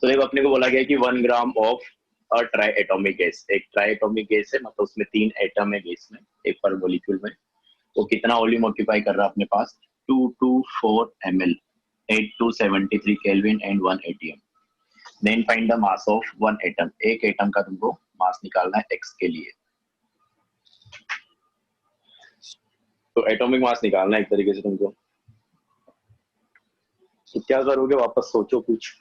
तो देखो अपने को बोला गया कि 1 gram of try atomic gas, एक ट्राई एटॉमिक गैस है, मतलब उसमें 3 एटम है गैस में, एक पर मॉलिक्यूल में। वो कितना वॉल्यूम ऑक्यूपाई कर रहा है अपने पास? 224 ml, 8273 kelvin and 1 atm। Then find the mass of 1 atom. एक एटम का तुमको मास निकालना है x के लिए। तो एटॉमिक मास निकालना है एक तरीके से तुमको। तो क्या करोगे? वापस सोचो कुछ,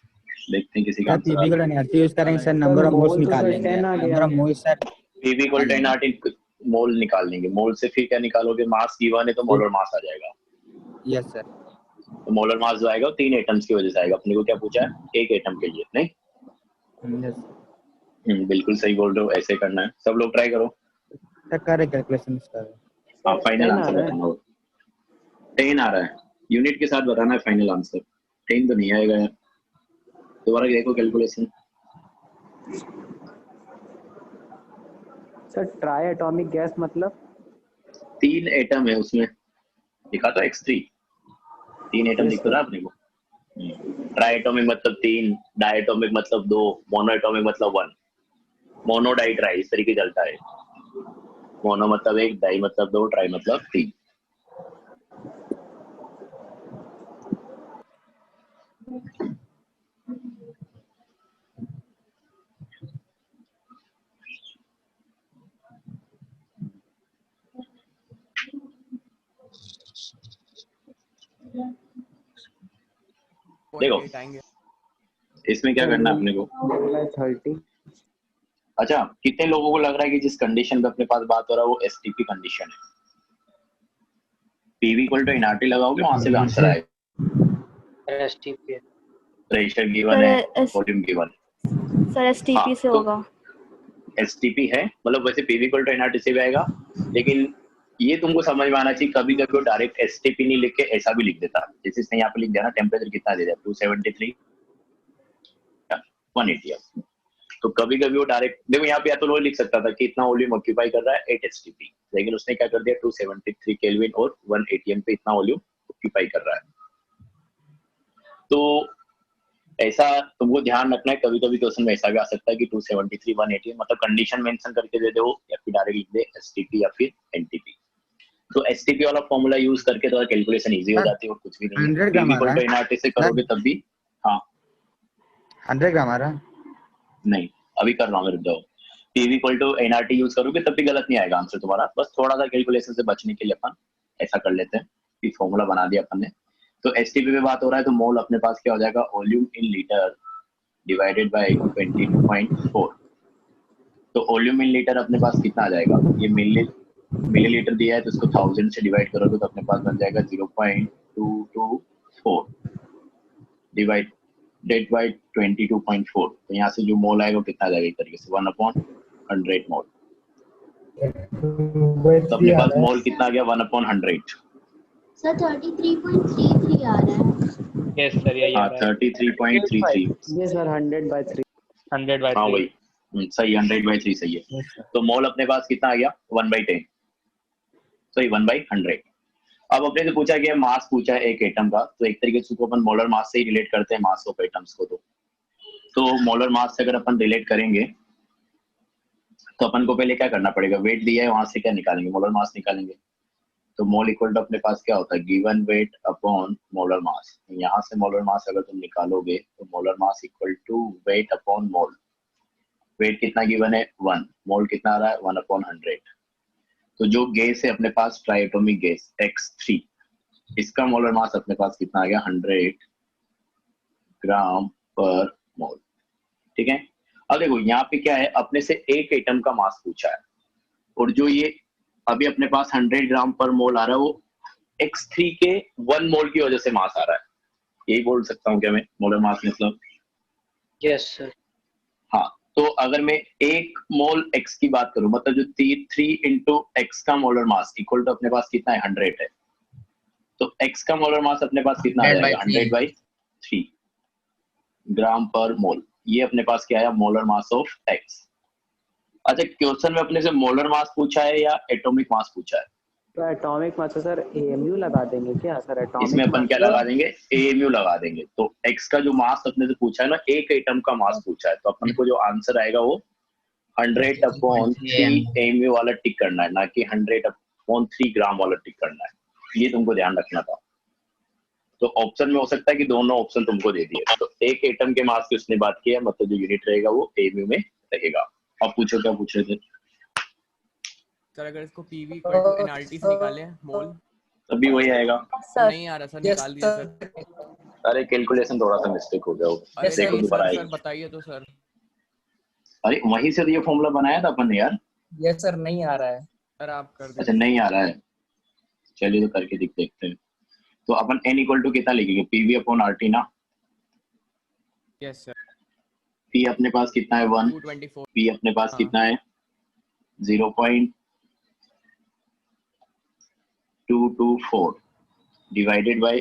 देखते हैं किसी का आंसर आ रहा है। यूज करेंगे सर, नंबर ऑफ मोल्स निकाल लेंगे। Number of moles sir, PV equal to nRT mole निकाल लेंगे। मोल से फिर क्या निकालोगे? मास गिवन है तो मोलर मास आ जाएगा। Yes sir. तो मोलर मास जो आएगा वो 3 एटम्स की वजह से आएगा। अपने को क्या पूछा है? एक एटम के लिए, नहीं? यस बिल्कुल सही बोल रहे हो, ऐसे करना है। सब लोग ट्राई करो। सर, कर कैलकुलेशन कर। हाँ, फाइनल आंसर बताना। 10 आ रहा है, यूनिट के साथ बताना है फाइनल आंसर। 10 तो नहीं आएगा यार, दोबारा देखो calculation. Sir try atomic gas मतलब 3 एटम है उसमें, लिखा तो x3, 3 एटम दिख रहा है अपने को। ट्राई एटॉमिक मतलब 3, डाई एटॉमिक मतलब 2, मोनो एटॉमिक मतलब 1। मोनो डाई ट्राई इस तरीके चलता है। मोनो मतलब 1, डाई मतलब 2, ट्राई मतलब 3। देखो इसमें क्या करना है अपने को। 30। अच्छा, कितने लोगों को लग रहा है कि जिस कंडीशन पे अपने पास बात हो रहा है वो एसटीपी कंडीशन है? पीवी इक्वल टू एनआरटी लगाओगे, वहां से भी आंसर आएगा। एसटीपी प्रेशर गिवन है, वॉल्यूम गिवन है। सर एसटीपी से होगा। एसटीपी है, मतलब वैसे पीवी इक्वल टू एनआरटी से भी आएगा, लेकिन ये तुमको समझ में आना चाहिए। कभी कभी वो डायरेक्ट एसटीपी नहीं लिख के ऐसा भी लिख देता, जैसे इसने यहाँ पे लिख दिया ना, टेम्परेचर कितना दे दिया 273 180। तो कभी कभी वो डायरेक्ट, देखो यहाँ पे या तो वो लिख सकता था कि इतना वॉल्यूम ऑक्यूपाई कर रहा है 8 एसटीपी, लेकिन उसने क्या कर दिया 273 केल्विन और 1 atm पे इतना वॉल्यूम ऑक्यूपाई कर रहा है। तो ऐसा तुमको ध्यान रखना है। कभी कभी क्वेश्चन में ऐसा भी आ सकता है कि 273 180, मतलब कंडीशन मेंशन करके दे दो, या फिर डायरेक्ट लिख दे एसटीपी या फिर एनटीपी। तो एसटीपी वाला फॉर्मूला यूज करके थोड़ा कैलकुलेशन इजी हो जाती है, और कुछ भी नहीं है। पीवी इक्वल टू एनआरटी से करोगे तब भी। हाँ 100 ग्राम आ रहा नहीं, अभी कर रहा हूँ, रुक जाओ। PV equal to NRT use करोगे तब भी गलत नहीं आएगा आंसर तुम्हारा। बस थोड़ा सा कैलकुलेशन से बचने के लिए अपन ऐसा कर लेते हैं कि फॉर्मूला बना दिया अपन ने। तो एसटीपी पे बात हो रहा है, तो मोल अपने पास क्या हो जाएगा? Volume in litre divided by 22.4। तो वॉल्यूम इन लीटर अपने पास कितना आ जाएगा? ये मिलीलीटर दिया है, तो इसको 1000 से डिवाइड करोगे तो अपने पास बन जाएगा 0.224 डिवाइडेड बाय 22.4। तो यहाँ से जो मोल आएगा वो कितना आ जाएगा? एक तरीके से 1/100 मोल। तो अपने पास मोल कितना आ गया? 1/100। सर 33.33 आ रहा है। यस सर, यही आ रहा है। 33.33। ये सर 100/3। 100/3। हाँ वही सही, 100/3 सही है। तो मोल अपने पास कितना आ गया? 1/10, सही 1/100। अब अपने से पूछा गया मास पूछा है एक एटम का, तो एक तरीके से अपन मोलर मास से ही रिलेट करते हैं मास ऑफ एटम्स को। तो मोलर मास से अगर अपन रिलेट करेंगे तो अपन को पहले क्या करना पड़ेगा? वेट दिया है, वहां से क्या निकालेंगे? मोलर मास निकालेंगे। तो मोल इक्वल टू अपने पास क्या होता है? Given weight upon molar mass. यहाँ से मोलर मास अगर तुम निकालोगे तो molar mass equal to weight upon mole. Weight कितना गिवन है? 1। मोल कितना आ रहा है? 1/100। तो जो गैस है अपने पास ट्राइएटॉमिक गैस X3, इसका मोलर मास अपने पास कितना आ गया? 100 ग्राम पर मोल। ठीक है। अब देखो यहाँ पे क्या है, अपने से एक एटम का मास पूछा है, और जो ये अभी अपने पास 100 ग्राम पर मोल आ रहा है वो X3 के 1 मोल की वजह से मास आ रहा है। यही बोल सकता हूँ क्या मैं? मोलर मास मतलब। Yes sir. हाँ, तो अगर मैं 1 मोल x की बात करूं, मतलब जो 3 इंटू x का मोलर मास इक्वल टू अपने पास कितना है? 100 है। तो x का मोलर मास अपने पास कितना आ जाएगा? 100/3 ग्राम पर मोल। ये अपने पास क्या है? Molar mass of x। अच्छा, क्वेश्चन में अपने से मोलर मास पूछा है या एटॉमिक मास पूछा है? तो एटॉमिक मतलब सर एएमयू लगा देंगे क्या सर? एटॉमिक इसमें अपन क्या मतलब लगा देंगे, एएमयू लगा देंगे। तो एक्स का जो मास अपने से पूछा है ना, एक एटम का मास पूछा है, तो अपन को जो आंसर आएगा वो 100/3 एएमयू वाला टिक करना है, ना कि 100/3 ग्राम वाला टिक करना है। ये तुमको ध्यान रखना था। तो ऑप्शन में हो सकता है कि दोनों ऑप्शन तुमको दे दिए। तो एक एटम के मास की उसने बात किया, मतलब जो यूनिट रहेगा वो एएमयू में रहेगा। अब पूछो क्या पूछ रहे थे। सर अगर इसको पीवी इक्वल टू एनआरटी से निकाले मोल, तभी वही आएगा। नहीं आ रहा सर, निकाल दिया सर। अरे कैलकुलेशन थोड़ा सा मिस्टेक हो गया वो, अरे देखो नहीं दोबारा सर, आएगा। सर बताइए तो सर। अरे वहीं से तो ये फॉर्मूला बनाया था अपन ने यार। यस सर, नहीं आ रहा है। सर आप कर अच्छा दीजिए। नहीं आ रहा है, चलिए तो करके देखते हैं। तो अपन n इक्वल टू कितना लिखेंगे, पीवी अपॉन आरटी ना। Yes sir. p अपने पास कितना है 1, 224। p अपने पास हाँ। कितना है 0.224 डिवाइडेड बाय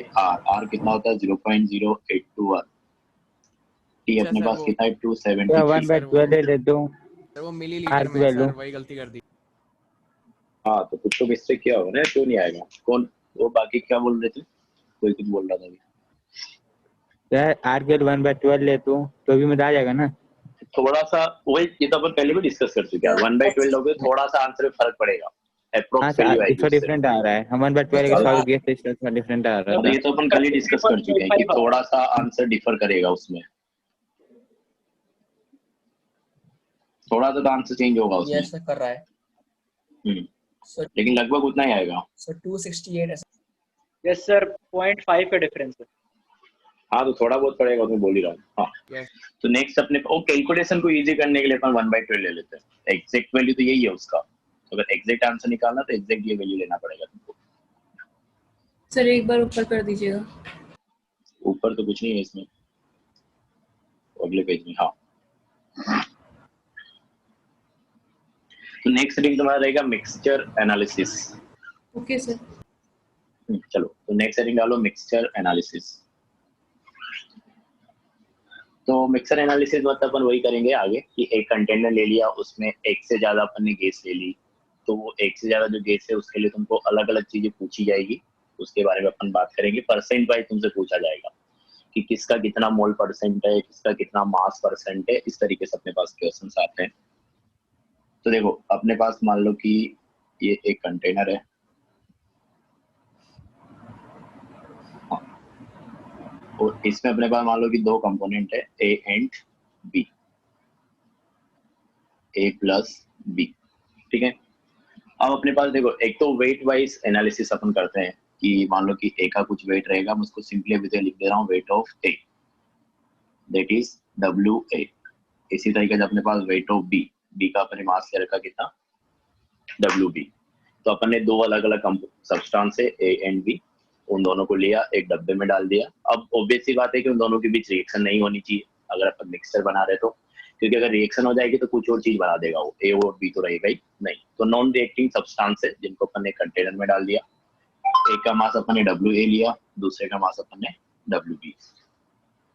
r कितना होता है 0.0821। t अच्छा अपने सर, पास वो कितना है क्या 273। 1/12 ले दो सर वो मिलीलीटर R की में है वैल्यू। सर, वही गलती कर दी। हाँ तो कुछ तो मिस्टेक किया होगा ना, क्यों नहीं आएगा। कौन वो बाकी क्या बोल रहे थे, कोई कुछ बोल रहा था अभी। क्या R की 1/12 ले तो भी मजा आ जाएगा ना। थोड़ा सा वही, ये तो अपन पहले भी डिस्कस कर चुके हैं। 1/12 लोगे थोड़ा सा आंसर में फर्क पड़ेगा, हाँ अप्रोक्स सर, वैल्यू आएगी इसका उससे। डिफरेंट आ रहा है। हम 1/12 के सॉल्व किए थे, इसका डिफरेंट आ रहा और था। ये तो अपन कल ही डिस्कस कर चुके हैं कि थोड़ा सा आंसर डिफर करेगा उसमें, थोड़ा सा तो आंसर चेंज होगा उसमें। यस सर, कर रहा है सर। लेकिन लगभग उतना ही आएगा। सर 268 है सर। यस सर, 0.5 का डिफरेंस है। हाँ तो थोड़ा बहुत पड़ेगा, मैं बोल ही रहा हूँ। हाँ यस तो नेक्स्ट अपने कैलकुलेशन को इजी करने के लिए अपन 1/12 ले लेते हैं। एग्जैक्ट वैल्यू तो यही है उसका, अगर एग्जैक्ट आंसर निकालना तो एग्जैक्ट ये वैल्यू लेना पड़ेगा तुमको। सर एक बार ऊपर कर दीजिएगा। ऊपर तो कुछ नहीं है इसमें, अगले पेज में। हाँ तो नेक्स्ट रिंग तुम्हारा रहेगा मिक्सचर एनालिसिस। Okay sir. चलो तो नेक्स्ट रिंग डालो मिक्सचर एनालिसिस। तो मिक्सर एनालिसिस मतलब अपन वही करेंगे आगे कि एक कंटेनर ले लिया, उसमें एक से ज्यादा अपन ने गैस ले ली, तो वो एक से ज्यादा जो गैस है उसके लिए तुमको अलग अलग चीजें पूछी जाएगी, उसके बारे में अपन बात करेंगे। परसेंट वाइज तुमसे पूछा जाएगा कि किसका कितना मोल परसेंट है, किसका कितना मास परसेंट है, इस तरीके से अपने पास क्वेश्चंस आते हैं। तो देखो अपने पास मान लो कि ये एक कंटेनर है, और इसमें अपने पास मान लो कि दो कंपोनेंट है A and B, A plus B, ठीक है। अब अपने पास देखो एक तो वेट वाइज एनालिसिस अपन करते हैं कि मान लो कि ए का कुछ वेट रहेगा, मैं उसको सिंपली अभी लिख दे रहा हूँ weight of A, that is W ए। इसी तरीके से अपने पास वेट ऑफ बी, बी का अपने मास ले रखा कितना डब्ल्यू बी। तो अपन ने दो अलग अलग सब्सटेंस है ए एंड बी, उन दोनों को लिया एक डब्बे में डाल दिया। अब ऑब्वियस सी बात है कि उन दोनों के बीच रिएक्शन नहीं होनी चाहिए अगर अपन मिक्सचर बना रहे तो, क्योंकि अगर रिएक्शन हो जाएगी तो कुछ और चीज बना देगा वो, ए और बी तो रहेगा ही नहीं। तो नॉन रिएक्टिंग सब्सटेंस है जिनको अपन ने कंटेनर में डाल दिया। एक का मास अपन ने डब्ल्यू ए लिया, दूसरे का मास अपन ने डब्ल्यू बी।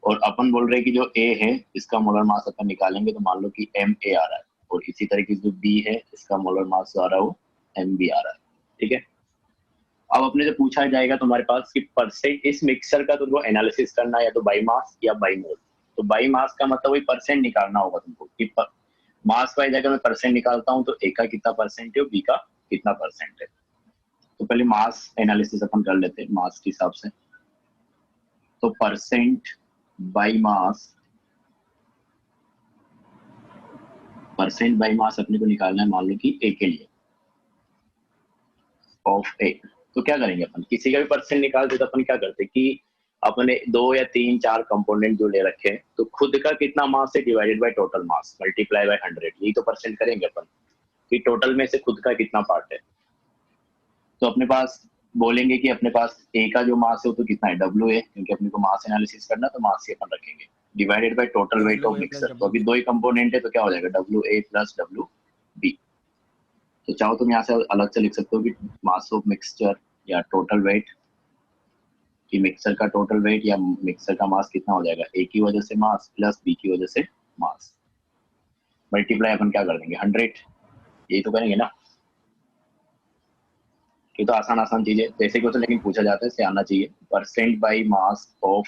और अपन बोल रहे हैं कि जो ए है इसका मोलर मास अपन निकालेंगे, तो मान लो कि एम ए आ रहा है, और इसी तरीके से जो बी है इसका मोलर मास जो आ रहा है वो एम बी आ रहा है, ठीक है। अब अपने से पूछा जाएगा तुम्हारे पास कि परसेंट इस मिक्सचर का तुमको एनालिसिस करना है या तो बाई मास या बाई मोल। तो बाई मास का मतलब वही परसेंट निकालना होगा तुमको कि मास वाइज अगर मैं परसेंट निकालता हूँ तो ए का कितना परसेंट है और बी का कितना परसेंट है। तो पहले मास एनालिसिस अपन कर लेते हैं मास के हिसाब से। तो percent by mass, percent by मास अपने को निकालना है मान लो कि ए के लिए ऑफ ए। तो क्या करेंगे अपन, किसी का भी परसेंट निकालते तो अपन क्या करते कि अपने दो या तीन चार कंपोनेंट जो ले रखे हैं, तो खुद का कितना मास है divided by total mass multiply by 100, यही तो परसेंट करेंगे अपन कि टोटल में से खुद का कितना पार्ट है। तो अपने पास बोलेंगे कि अपने पास ए का जो मास है वो तो कितना है डब्ल्यू ए, क्योंकि अपने को मास एनालिसिस करना तो मास ही अपन रखेंगे, divided by total weight of mixer. तो अभी दो ही कंपोनेंट है तो क्या हो जाएगा W A plus W B. तो चाहो तुम यहाँ से अलग से लिख सकते हो कि मास ऑफ मिक्सचर या टोटल वेट, कि मिक्सर का टोटल वेट या मिक्सर का मास कितना हो जाएगा, ए की वजह से मास प्लस बी की वजह से मास, मल्टीप्लाई अपन क्या कर देंगे 100, यही तो करेंगे ना। ये तो आसान आसान चीज है, जैसे क्वेश्चन लेकिन पूछा जाता है इससे आना चाहिए। Percent by mass of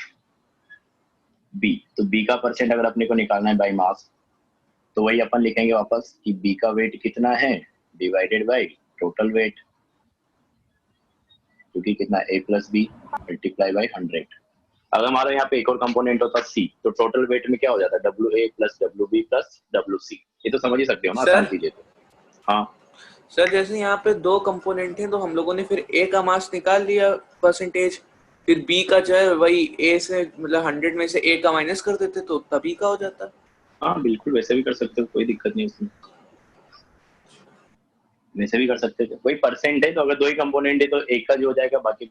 B, तो बी का परसेंट अगर अपने को निकालना है बाई मास, तो वही अपन लिखेंगे वापस कि बी का वेट कितना है डिवाइडेड बाई टोटल वेट, क्योंकि कितना a plus B multiply by 100। अगर हमारा यहाँ पे एक और कंपोनेंट होता सी, तो टोटल वेट में क्या हो जाता है WA plus WB plus WC। ये तो समझ ही सकते हो ना, आसान चीजें तो। हाँ सर जैसे यहाँ पे दो कंपोनेंट हैं, तो हम लोगों ने फिर ए का मास निकाल लिया परसेंटेज, फिर बी का जो है वही ए से मतलब 100 में से ए का माइनस कर देते तो तभी का हो जाता। हाँ बिल्कुल, वैसे भी कर सकते हो, कोई दिक्कत नहीं उसमें, वैसे भी कर सकते हो। वही परसेंट है, तो अगर दो ही कंपोनेंट है तो एक का जो हो जाएगा बाकी।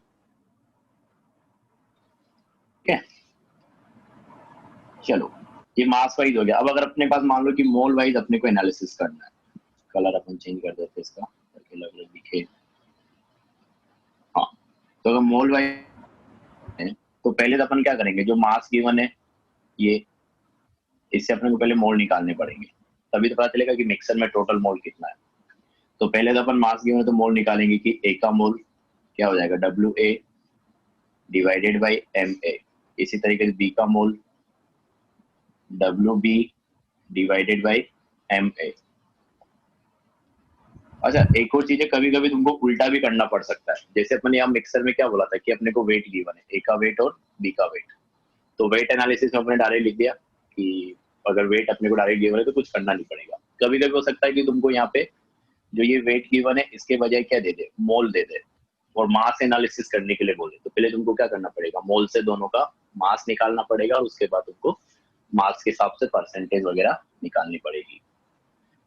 ठीक है, चलो ये मास वाइज हो गया। अब अगर अपने पास मान लो कि मोल वाइज अपने को एनालिसिस करना है, कलर अपन चेंज कर देते हैं इसका ताकि अलग अलग दिखे। हाँ, तो अगर मोल वाइज है तो पहले तो अपन क्या करेंगे, जो मास गिवन है ये, इससे अपने को पहले मोल निकालने पड़ेंगे, तभी तो पता चलेगा कि मिक्सर में टोटल मोल कितना है। तो पहले तो अपन मास गिवन है तो मोल निकालेंगे कि ए का मोल क्या हो जाएगा WA डिवाइडेड बाई MA। इसी तरीके से बी का मोल WB डिवाइडेड बाई MA। अच्छा एक और चीज है, कभी कभी तुमको उल्टा भी करना पड़ सकता है। जैसे अपन यहाँ मिक्सर में क्या बोला था कि अपने को वेट गिवन है, ए का वेट और बी का वेट, तो वेट एनालिसिस में अपने डायरेक्ट लिख दिया कि अगर वेट अपने को डायरेक्ट गिवन है तो कुछ करना नहीं पड़ेगा। कभी कभी हो सकता है कि तुमको यहाँ पे जो ये वेट गिवन है इसके बजाय क्या दे दे, मोल दे दे, और मास एनालिसिस करने के लिए बोले, तो पहले तुमको क्या करना पड़ेगा, मोल से दोनों का मास निकालना पड़ेगा और उसके बाद तुमको मास के हिसाब से परसेंटेज वगैरह निकालनी पड़ेगी।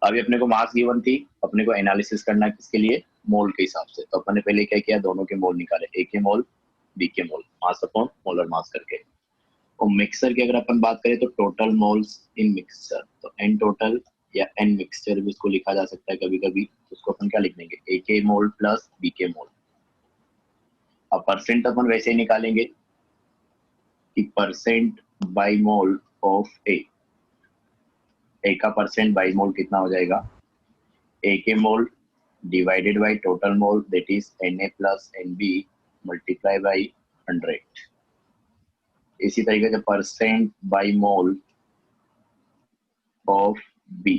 अभी अपने को मास गिवन थी, अपने को एनालिसिस करना है किसके लिए, मोल के हिसाब से, तो अपन ने पहले क्या किया, दोनों के मोल निकाले, ए के मोल बी के मोल, मास अपॉन मोलर मास करके। और मिक्सर की अगर अपन बात करें तो टोटल मोल्स इन मिक्सचर, तो एन टोटल या एन मिक्सचर भी उसको लिखा जा सकता है कभी कभी, तो उसको अपन क्या लिख देंगे, ए के मोल प्लस बी के मोल। अब परसेंट अपन वैसे ही निकालेंगे कि percent by mole of A, A का परसेंट बाई मोल कितना हो जाएगा, ए के mole divided by total mole that is Na plus NB multiply by 100। इसी तरीके से percent by mole of B,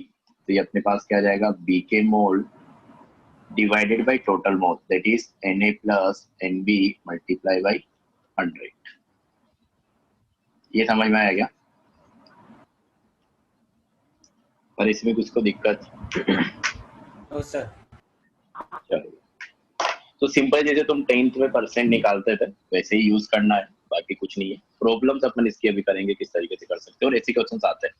तो ये अपने पास क्या जाएगा, बी के mole divided by total mole that is Na plus NB multiply by 100। ये समझ में आया क्या, पर इसमें कुछ को दिक्कत? सर चलो, तो सिंपल जैसे तुम 10th में परसेंट निकालते थे वैसे ही यूज करना है, बाकी कुछ नहीं है। प्रॉब्लम्स अपन इसकी अभी करेंगे किस तरीके से कर सकते हैं, और ऐसे क्वेश्चंस आते हैं,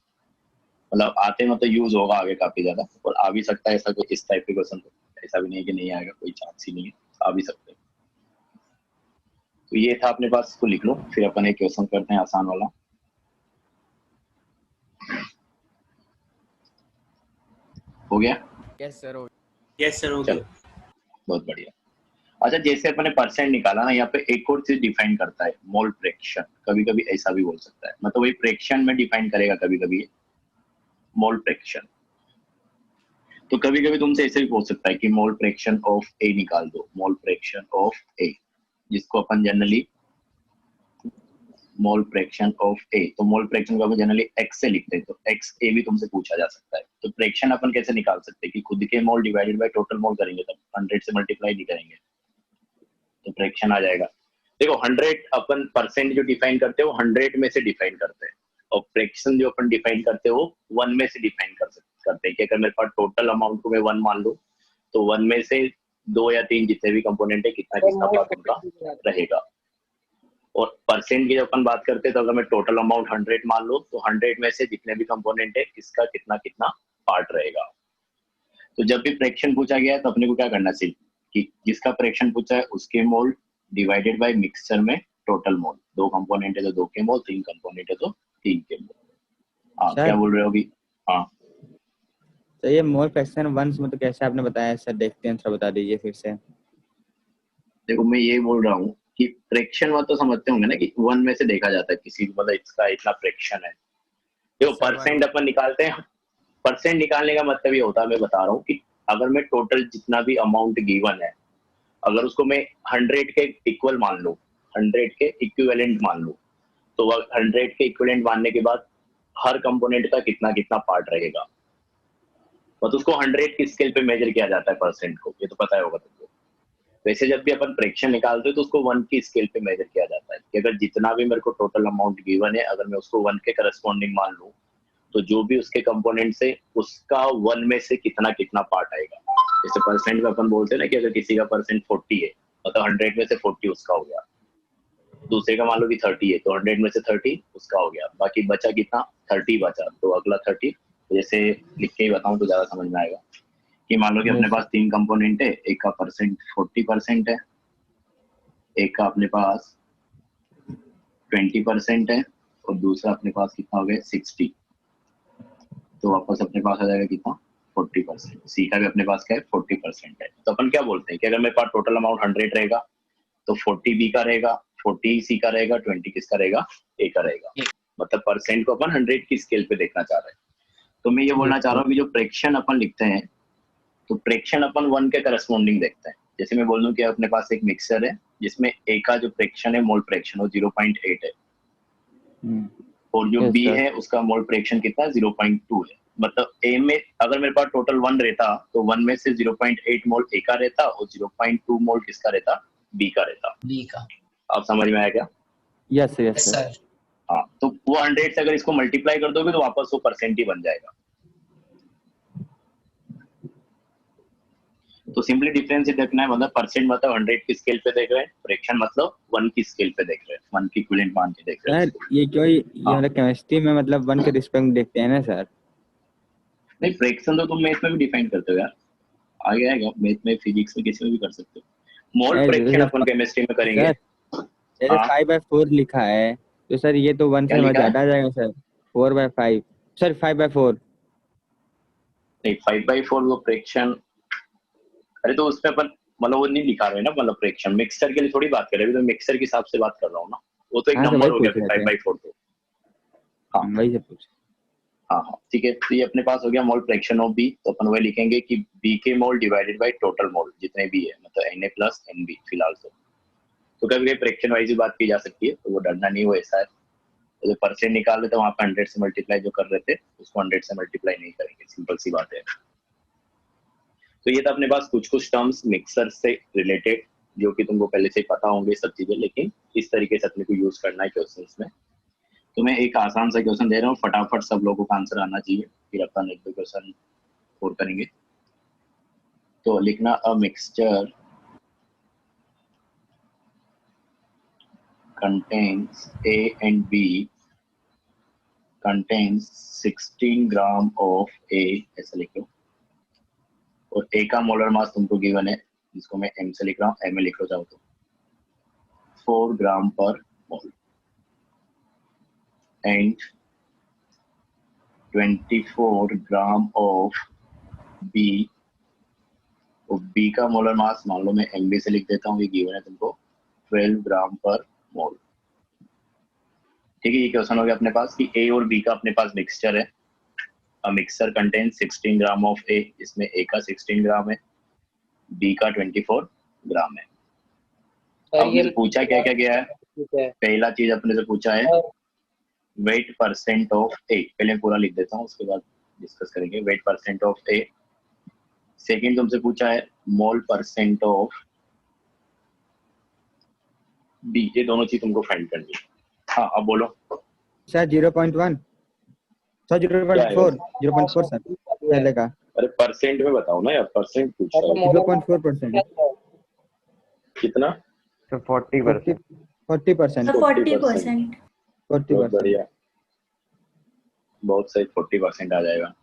मतलब आते हैं, मतलब यूज होगा आगे काफी ज्यादा, और आ भी सकता है ऐसा कोई इस टाइप के क्वेश्चन, तो ऐसा भी नहीं कि नहीं आएगा, कोई चांस ही नहीं है, आ भी सकते हैं। तो ये था अपने पास, इसको लिख लो, फिर अपन एक क्वेश्चन करते हैं आसान वाला। हो गया? यस सर, हो यस सर हो चलो बहुत बढ़िया। अच्छा जैसे अपने परसेंट निकाला ना, यहाँ पे एक और चीज डिफाइन करता है, मोल फ्रैक्शन, कभी कभी ऐसा भी बोल सकता है, मतलब वही फ्रैक्शन में डिफाइन करेगा कभी कभी मोल फ्रैक्शन। तो कभी कभी तुमसे ऐसे भी पूछ सकता है कि मोल फ्रैक्शन ऑफ ए निकाल दो, मोल फ्रैक्शन ऑफ ए, जिसको अपन जनरली मोल फ्रैक्शन ऑफ ए, तो मोल फ्रैक्शन को अपन जनरली एक्स से लिखते हैं, तो एक्स ए भी तुमसे पूछा जा सकता है। तो फ्रैक्शन अपन कैसे निकाल सकते हैं कि खुद के मोल डिवाइडेड बाय टोटल मोल करेंगे, तब 100 से मल्टीप्लाई नहीं करेंगे तो फ्रैक्शन आ जाएगा। देखो 100 अपन परसेंट जो डिफाइन करते हैं वो 100 में से डिफाइन करते हैं, और फ्रैक्शन जो अपन डिफाइन करते हैं वो 1 में से डिफाइन करते हैं कि अगर मेरे पास टोटल अमाउंट को मैं 1 मान लूं तो 1 में से 2 या 3 जितने भी कंपोनेंट है कितना कितना पार्ट उनका रहेगा। और परसेंट की जब अपन बात करते हैं तो अगर मैं टोटल अमाउंट 100 मान लूं तो 100 में से जितने भी कंपोनेंट है किसका कितना कितना पार्ट रहेगा। तो जब भी फ्रैक्शन पूछा गया है तो अपने को क्या करना चाहिए कि जिसका फ्रैक्शन पूछा है उसके मोल डिवाइडेड बाय मिक्सचर में टोटल मोल, 2 कंपोनेंट है तो 2 के मोल, 3 कंपोनेंट है तो 3 के मोल। हाँ क्या बोल रहे हो अभी? हाँ तो ये मोल फ्रैक्शन वंस में तो कैसे आपने बताया सर, देखते हैं, थोड़ा बता दीजिए फिर से। देखो मैं ये बोल रहा हूँ कि फ्रैक्शन में तो समझते होंगे ना कि 1 में से देखा जाता है किसी, मतलब इसका इतना फ्रैक्शन है। देखो परसेंट अपन निकालते हैं, परसेंट निकालने का मतलब ये होता है, मैं बता रहा हूँ कि अगर मैं टोटल जितना भी अमाउंट गिवन है अगर उसको मैं 100 के इक्वल मान लूं, 100 के इक्विवेलेंट मान लूं, तो 100 के इक्विवेलेंट मानने के बाद हर कंपोनेंट का कितना कितना पार्ट रहेगा, तो उसको 100 की स्केल पे मेजर किया जाता है परसेंट को, ये तो पता ही होगा तुमको। वैसे जब भी अपन फ्रैक्शन निकालते हैं तो उसको 1 की स्केल पे मेजर किया जाता है कि अगर जितना भी मेरे को टोटल अमाउंट गिवन है, अगर मैं उसको 1 के करस्पॉन्डिंग मान लूं, तो जो भी उसके कंपोनेंट से उसका 1 में से कितना कितना पार्ट आएगा। जैसे परसेंट में अपन बोलते हैं ना कि अगर किसी का परसेंट 40 है, मतलब 100 में से 40 उसका हो गया, दूसरे का मान लो कि 30 है, तो 100 में से 30 उसका हो गया, बाकी बचा कितना, 30 बचा, तो अगला 30। जैसे लिख के ही बताऊं तो ज्यादा समझ में आएगा कि मान लो कि अपने पास 3 कंपोनेंट है, एक का परसेंट 40% है, एक का अपने पास 20% है, और दूसरा अपने पास कितना हो गया 60, तो वापस अपने पास आ जाएगा कितना 40%। सी का भी अपने पास क्या है 40% है। तो अपन क्या बोलते हैं कि अगर मेरे पास टोटल अमाउंट 100 रहेगा तो 40 बी का रहेगा, 40 सी का रहेगा, 20 किसका रहेगा, ए का रहेगा। मतलब परसेंट को अपन 100 की स्केल पे देखना चाह रहे हैं। तो मैं ये बोलना चाह रहा हूँ कि जो फ्रैक्शन अपन लिखते हैं, तो फ्रैक्शन अपन 1 के करस्पॉन्डिंग देखते हैं। जैसे मैं बोल दूं कि अपने पास एक मिक्सर है जिसमें ए का जो फ्रैक्शन है, मोल फ्रैक्शन, वो 0.8 है, और जो बी है उसका मोल फ्रैक्शन कितना 0.2 है। मतलब ए में अगर मेरे पास टोटल 1 रहता तो 1 में से 0.8 मोल ए का रहता और 0.2 मोल किसका रहता, बी का रहता। बी का। आप समझ में आया क्या? Yes yes sir. हाँ, तो वो 100 से अगर इसको मल्टीप्लाई कर दोगे तो वापस वो परसेंट ही बन जाएगा। तो सिंपली डिफरेंस ही देखना है, मतलब परसेंट मतलब 100 की स्केल पे देख रहे हैं, फ्रैक्शन मतलब 1 की स्केल पे देख रहे हैं, 1 की इक्विवेलेंट मान के देख रहे हैं। सर ये क्यों ये मतलब केमिस्ट्री में मतलब 1 के रिस्पेक्ट में देखते हैं ना सर? नहीं, फ्रैक्शन तो तुम मैथ में भी डिफाइन करते हो यार, आगे आएगा, मैथ में, फिजिक्स में, किसी में भी कर सकते हो। मोल फ्रैक्शन अपन केमिस्ट्री में करेंगे। जैसे 5/4 लिखा है, तो सर ये तो 1 क्या से लिखा है? ज्यादा आ जाएगा सर, 4/5 सर, 5/4 नहीं, 5/4 वो फ्रैक्शन, अरे तो उसमें अपन मतलब वो नहीं लिखा रहे हैं ना, मतलब फ्रैक्शन मिक्सचर के लिए थोड़ी बात कर रहे हैं, अभी तो मिक्सचर के हिसाब से बात कर रहा हूँ ना, वो तो एक हाँ तो नंबर वही हो गया पूछ फिर रहे थे, 5/4 तो। हाँ वही से पूछ। हाँ हाँ ठीक है, तो ये अपने पास हो गया मोल फ्रैक्शन ऑफ बी। तो अपन वही लिखेंगे कि बी के मोल डिवाइडेड बाय टोटल मोल जितने भी है, मतलब Na प्लस Nb फिलहाल तो कभी कभी फ्रैक्शन वाइज भी बात की जा सकती है, तो वो डरना नहीं, वो ऐसा है। तो जो परसेंट निकाल रहे थे वहां पे 100 से मल्टीप्लाई जो कर रहे थे उसको 100 से मल्टीप्लाई नहीं करेंगे, सिंपल सी बात है। तो ये था अपने पास कुछ कुछ टर्म्स मिक्सर से रिलेटेड जो कि तुमको पहले से पता होंगे सब चीजें, लेकिन इस तरीके से अपने को यूज करना है क्वेश्चंस में। तो मैं एक आसान सा क्वेश्चन दे रहा हूँ, फटाफट सब लोगों का आंसर आना चाहिए, फिर अपन एक दो क्वेश्चन और करेंगे। तो लिखना a mixture contains A and B contains 16 gram of A, ऐसा लिख लो। और A का मोलर मास तुमको गिवन है, जिसको मैं M से लिख रहा हूँ, M में लिख लो चाहो तो 4 ग्राम पर मोल, एंड 24 ग्राम ऑफ B, और B का मोलर मास मान लो मैं MB से लिख देता हूँ, ये गिवन है तुमको 12 ग्राम पर मोल। ठीक है, ये क्वेश्चन हो गया अपने पास कि A और B का अपने पास मिक्सचर है। A mixture contains 16 gram of A, इसमें A का 16 ग्राम है, B का 24 ग्राम है। अब ये पूछा क्या क्या गया है, पहला चीज अपने से पूछा है वेट परसेंट ऑफ A, पहले पूरा लिख देता हूँ उसके बाद डिस्कस करेंगे। Wait percent of A। Second तुमसे पूछा है मोल परसेंट ऑफ B, ये दोनों चीज तुमको फाइंड करनी है। हाँ अब बोलो सर 0.1 सर, 0.4 सर पहले का। अरे परसेंट में बताओ ना यार, परसेंट पूछ रहा हूँ। 0.4%। कितना? 40%। 40%। 40%। बहुत 40%। बढ़िया, बहुत सही, 40% आ जाएगा।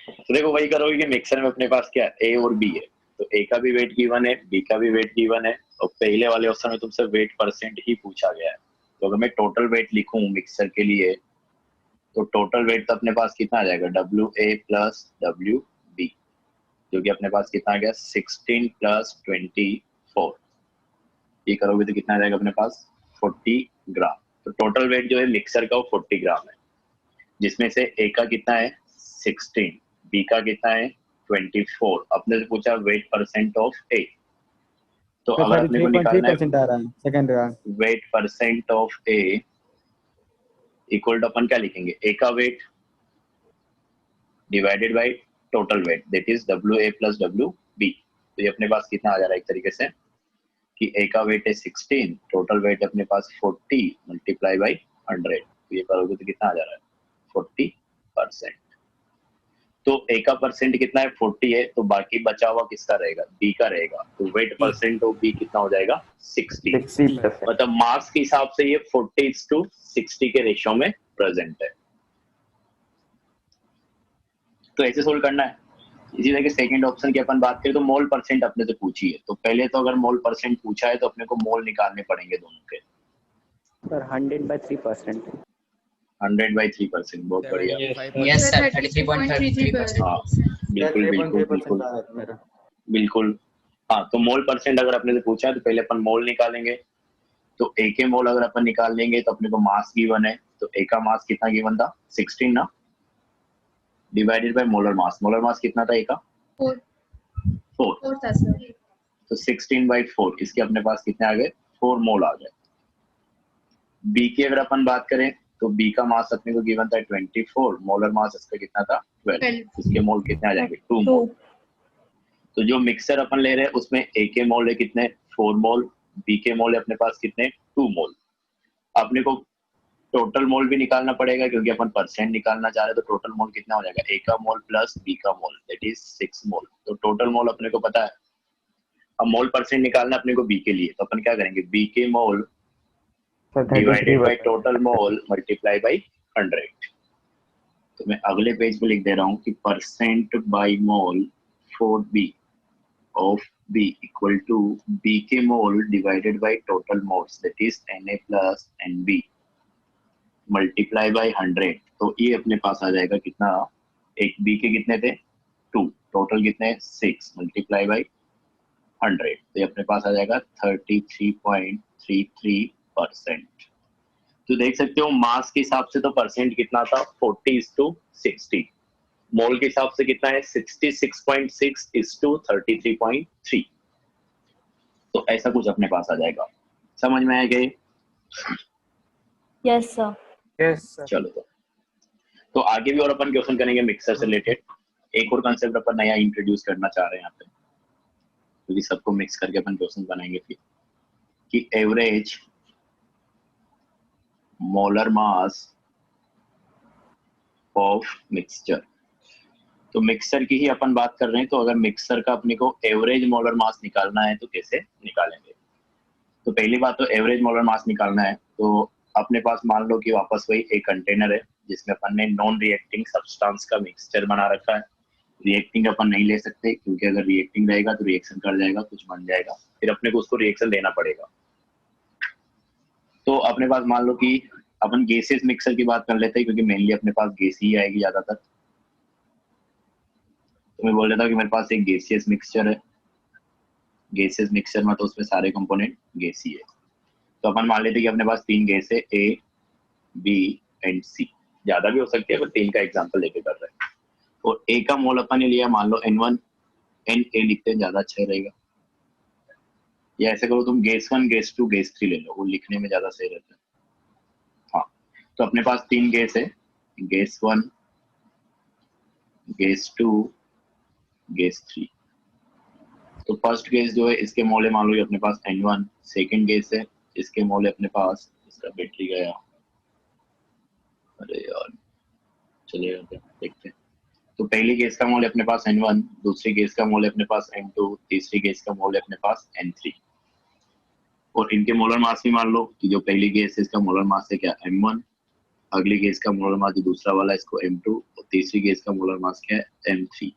तो देखो वही करोगे कि मिक्सर में अपने पास क्या है, ए और बी है, तो ए का भी वेट गिवन है, बी का भी वेट गिवन है, और पहले वाले ऑप्शन में तुमसे वेट परसेंट ही पूछा गया है। तो अगर मैं टोटल वेट लिखूं मिक्सर के लिए, तो टोटल वेट तो अपने पास कितना आ जाएगा, WA प्लस WB, जो कि अपने पास कितना आ गया 16 प्लस 24, ये करोगे तो कितना आ जाएगा अपने पास 40 ग्राम। तो टोटल वेट जो है मिक्सर का वो 40 ग्राम है, जिसमें से ए का कितना है 16, बी का कितना है 24। अपने से पूछा वेट परसेंट ऑफ ए, तो सर अगर अपने को निकालना है 33.3% आ रहा है सेकंड का। Weight percent of A equal to अपन क्या लिखेंगे, ए का weight divided by total weight, that is W A plus W B. तो ये अपने पास कितना आ जा रहा है एक तरीके से कि ए का वेट है 16, टोटल वेट अपने पास 40 मल्टीप्लाई बाई 100, तो ये करोगे तो कितना आ जा रहा है 40%। तो ए का परसेंट कितना है 40 है, तो बाकी बचा हुआ किसका रहेगा, बी का रहेगा। तो वेट परसेंट ऑफ बी कितना हो जाएगा 60, 60%। मतलब मास के हिसाब से ये 40:60 के रेशियो में प्रेजेंट है। तो ऐसे सोल्व करना है। इसी तरह के सेकंड ऑप्शन की अपन बात करें तो मोल परसेंट अपने से पूछी है, तो पहले तो अगर मोल परसेंट पूछा है तो अपने को मोल निकालने पड़ेंगे दोनों के। सर 100/3%। 100/3%, बहुत बढ़िया। Yes sir 33.33%। हाँ बिल्कुल बिल्कुल 3.3% बिल्कुल आ रहा है मेरा। बिल्कुल। हाँ तो मोल परसेंट अगर अपने से पूछा है तो पहले अपन मोल निकालेंगे। तो ए के मोल अगर अपन निकाल लेंगे तो अपने को मास गिवन है, तो ए का मास कितना गिवन था 16 ना, divided by molar mass. Molar mass कितना था ए का 4 था सर। तो 16/4, इसके अपने पास कितने आ गए 4 मोल आ गए। बी की अगर अपन बात करें तो बी का मास अपने को गिवन था 24, मोलर मास इसका कितना था 12, इसके मोल कितने आ जाएंगे 2 मोल। तो जो मिक्सर अपन ले रहे हैं उसमें ए के मोल है कितने 4 मोल, बी के मोल है अपने पास कितने 2 मोल। अपने को टोटल मोल भी निकालना पड़ेगा क्योंकि अपन परसेंट निकालना चाह रहे हैं, तो टोटल मोल कितना हो जाएगा ए का मोल प्लस बी का मोल, दैट इज 6 मोल। तो टोटल मोल अपने को पता है, अब मोल परसेंट निकालना अपने को बी के लिए, तो अपन क्या करेंगे बी के mole divided by total mole multiply by 100। तो मैं अगले पेज पे लिख दे रहा हूँ कि percent by mole for B of B equal to B के mole divided by total moles, that is Na plus Nb multiply by 100। तो ये अपने पास आ जाएगा कितना, एक बी के कितने थे 2, टोटल कितने 6 मल्टीप्लाई बाय 100, तो ये अपने पास आ जाएगा 33.33%। तो देख सकते हो मास के हिसाब से तो परसेंट कितना था 40:60, मोल के हिसाब से कितना है 66.6:33.3। तो ऐसा कुछ अपने पास आ जाएगा। समझ में आया क्या? Yes sir. Yes sir. चलो तो आगे भी और अपन क्वेश्चन करेंगे मिक्सर से रिलेटेड। एक और कंसेप्ट अपन नया इंट्रोड्यूस करना चाह रहे हैं यहाँ पे, क्योंकि सबको मिक्स करके अपन क्वेश्चन बनाएंगे फिर, कि average molar mass of mixture. तो मिक्सर की ही अपन बात कर रहे हैं, तो अगर मिक्सर का अपने को एवरेज मोलर मास निकालना है तो कैसे निकालेंगे। तो पहली बात तो एवरेज मोलर मास निकालना है तो अपने पास मान लो कि वापस वही एक कंटेनर है जिसमें अपन ने नॉन रिएक्टिंग सब्सटेंस का मिक्सचर बना रखा है। रिएक्टिंग अपन नहीं ले सकते क्योंकि अगर रिएक्टिंग रहेगा तो रिएक्शन कर जाएगा, कुछ बन जाएगा, फिर अपने को उसको रिएक्शन देना पड़ेगा। तो अपने पास मान लो कि अपन गैसेस मिक्सर की बात कर लेते हैं क्योंकि मेनली अपने पास गैस ही आएगी ज्यादातर। तो मैं बोल रहा था कि मेरे पास एक गैसियस मिक्सचर है, गैसेस मिक्सचर में तो उसमें सारे कंपोनेंट गैसी है। तो अपन मान लेते हैं कि अपने पास 3 गैस है ए बी एंड सी, ज्यादा भी हो सकती है पर 3 का एग्जांपल लेके कर रहे हैं। और ए का मोल अपन ने लिया मान लो N1, Na लिखते हैं ज्यादा अच्छा रहेगा, या ऐसे करो तुम गैस 1 गैस 2 गैस 3 ले लो, वो लिखने में ज्यादा सही रहता है। हाँ तो अपने पास 3 गैस है, गैस 1 गैस 2 गैस 3। तो फर्स्ट गैस जो है इसके मोल है मान लो अपने पास N1, सेकंड गैस है इसके मोल है अपने पास, इसका बैटरी गया, अरे यार चलेगा क्या देखते हैं। तो पहली गैस का मोल है अपने पास N1, दूसरी गैस का मोल है अपने पास N2, तीसरी गैस का मोल है अपने पास N3। और इनके मोलर मास भी मान लो कि जो पहली गैस है इसका मोलर मास है क्या M1, अगली गैस का मोलर मास जो दूसरा वाला है इसको M2, और तीसरी गैस का मोलर मास क्या है M3।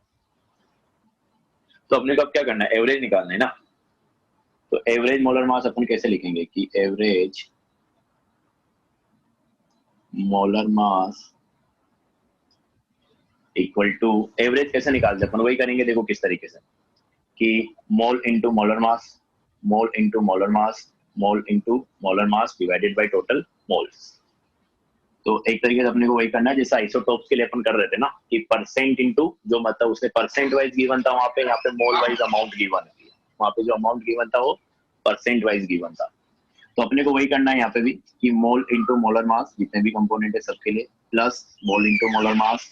तो अपने को अब क्या करना है, एवरेज निकालना है ना। तो एवरेज मोलर मास अपन कैसे लिखेंगे कि average molar mass equal to, average कैसे निकालते हैं अपन वही करेंगे, देखो किस तरीके से कि मोल into molar mass, mole into molar mass, mole into molar mass divided by total moles. तो एक तरीके से अपने को वही करना है जैसे आइसोटोप्स के लिए अपन कर रहे थे ना कि परसेंट इनटू जो मतलब उसने परसेंट वाइज गिवन था वहां पे, यहाँ पे मोल वाइज अमाउंट गिवन है, वहां पे जो अमाउंट गिवन था वो परसेंट वाइज गिवन था। तो अपने को वही करना है यहाँ पे भी कि मोल इनटू मोलर मास जितने भी कंपोनेंट है सबके लिए plus mole into molar mass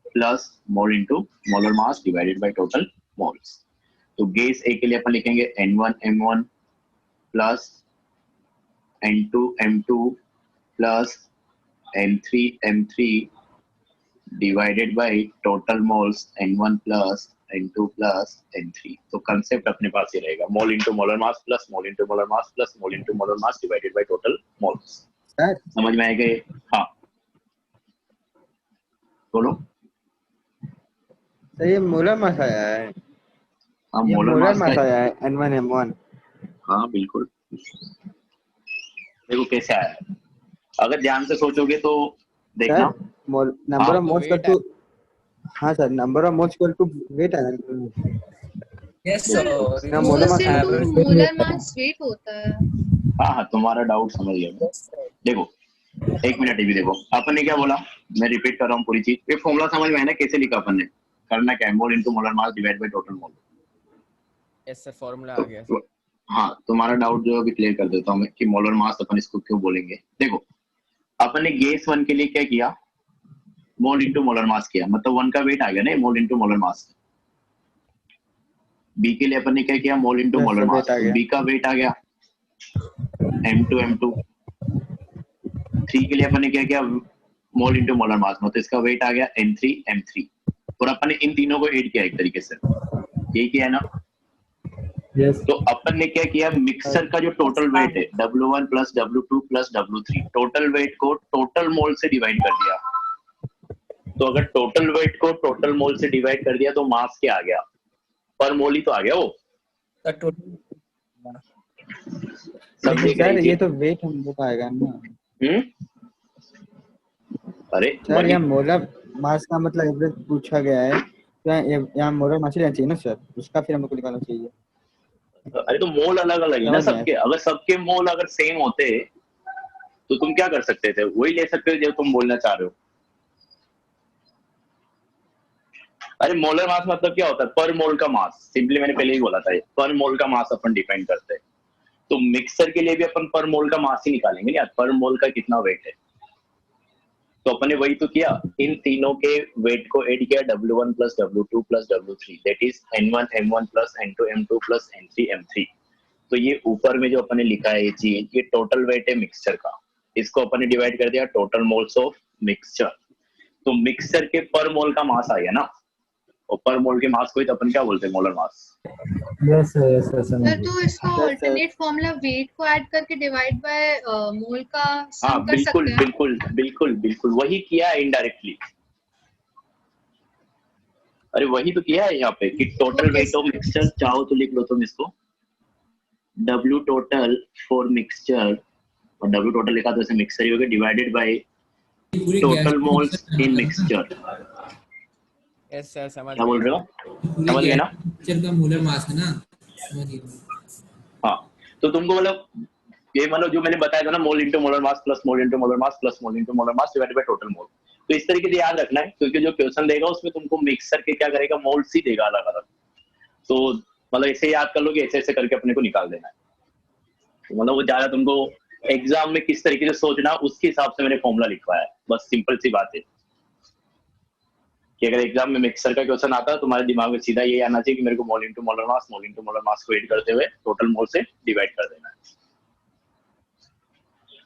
plus mole into molar mass divided by total moles. तो गैस ए के लिए अपन लिखेंगे N1 M1 plus N2 M2 plus M3 M3 divided by total moles N1 plus N2 plus N3। तो concept अपने पास ही रहेगा mole into molar mass plus mole into molar mass plus mole into molar mass divided by total moles. Sir समझ में आएगा ये? हाँ बोलो। सर ये मोलर मास आया है, हाँ ये मोलर मोलर मास मास का, आया है N1 M1। हाँ बिल्कुल। देखो कैसे आया है, अगर ध्यान से सोचोगे तो देखना। सर नंबर हाँ, ऑफ मोल्स का weight टू, हाँ sir number of moles equal to weight है ना। Yes, sir sir. ना मोलर मोल्स मास है। इनटू मोलर मास वेट होता है। हाँ हाँ तुम्हारा डाउट समझ गया मैं। देखो एक मिनट ये भी देखो, अपन ने क्या बोला, मैं रिपीट कर रहा हूँ पूरी चीज। ये फॉर्मूला समझ में है ना कैसे लिखा अपन ने, करना क्या है mole into molar mass divide by total mole. Yes sir formula आ गया सर। हाँ तुम्हारा डाउट जो अभी क्लियर कर देता हूँ मैं कि मोलर मास अपन इसको क्यों बोलेंगे। देखो अपन ने गैस 1 के लिए क्या किया, मोल इनटू मोलर मास किया, मतलब 1 का वेट आ गया ना मोल इनटू मोलर मास। बी के लिए अपन ने क्या किया, मोल इनटू Yes, मोलर sir, मास, weight आ तो गया। बी का वेट आ गया M2 M2। 3 के लिए अपन ने क्या किया, मोल इनटू मोलर मास, मतलब इसका वेट आ गया M3 M3। और अपन ने इन तीनों को ऐड किया एक तरीके से, यही किया है ना। यस तो अपन ने क्या किया, मिक्सर का जो टोटल वेट है W1 plus W2 plus W3, total weight को टोटल मोल से डिवाइड कर दिया। तो अगर टोटल वेट को टोटल मोल से डिवाइड कर दिया तो मास क्या आ गया, पर मोल ही तो आ गया वो। The total. सब लेकिन देख रहे सर थे। ये तो वेट हम लोग का आएगा ना। अरे सर यहाँ मोलर मास का मतलब एवरेज पूछा गया है, तो यहाँ मोलर मास ही रहना चाहिए ना सर, उसका फिर हमको निकालना चाहिए। अरे तो मोल अलग अलग है ना समझ में सबके, अगर सबके मोल अगर सेम होते तो तुम क्या कर सकते थे, वही ले सकते थे जो तुम बोलना चाह रहे हो। अरे मोलर मास मतलब क्या होता है, पर मोल का मास, सिंपली मैंने पहले ही बोला था, पर मोल का मास अपन डिपेंड करते हैं। तो मिक्सर के लिए भी अपन पर मोल का मास ही निकालेंगे यार, पर मोल का कितना वेट है। तो अपन ने वही तो किया, इन तीनों के वेट को ऐड किया W1 plus W2 plus W3, that is N1 M1 plus N2 M2 plus N3 M3। तो ये ऊपर में जो अपन ने लिखा है ये चीज, ये टोटल वेट है मिक्सचर का, इसको अपन ने डिवाइड कर दिया टोटल मोल्स ऑफ मिक्सचर। तो मिक्सचर के पर मोल का मास आ गया ना, और पर मोल के मास को ही तो अपन क्या बोलते हैं, molar mass. Yes sir sir तो इसका Yes, sir. Alternate formula wait को ऐड करके डिवाइड बाय मोल का हाँ सम कर बिल्कुल सकते हैं। बिल्कुल बिल्कुल बिल्कुल वही किया है इनडायरेक्टली। अरे वही तो किया है यहाँ पे कि total Okay, weight of mixture, चाहो तो लिख लो तुम इसको W टोटल फॉर मिक्सचर, और W टोटल लिखा तो ऐसे मिक्सचर ही हो गया, divided by total moles in mixture. Yes sir समझ क्या बोल गए। रहे हो, समझ गए ना। मिक्सचर का मोलर मास है ना, समझ गए। हाँ तो तुमको मतलब ये मतलब जो मैंने बताया था ना, मोल into molar mass plus mole into molar mass plus mole into molar mass divided by total मोल। तो इस तरीके से याद रखना है, क्योंकि जो क्वेश्चन देगा उसमें तुमको मिक्सर के क्या करेगा, मोल्स ही देगा अलग अलग। तो मतलब ऐसे याद कर लो कि ऐसे ऐसे करके अपने को निकाल देना है। तो मतलब वो ज्यादा तुमको एग्जाम में किस तरीके से सोचना उसके हिसाब से मैंने फॉर्मूला लिखवाया है, बस सिंपल सी बात है कि अगर एग्जाम में मिक्सर का क्वेश्चन आता है तुम्हारे दिमाग में सीधा ये आना चाहिए कि मेरे को मोल इंटू मोलर मास को ऐड करते हुए टोटल मोल से डिवाइड कर देना है।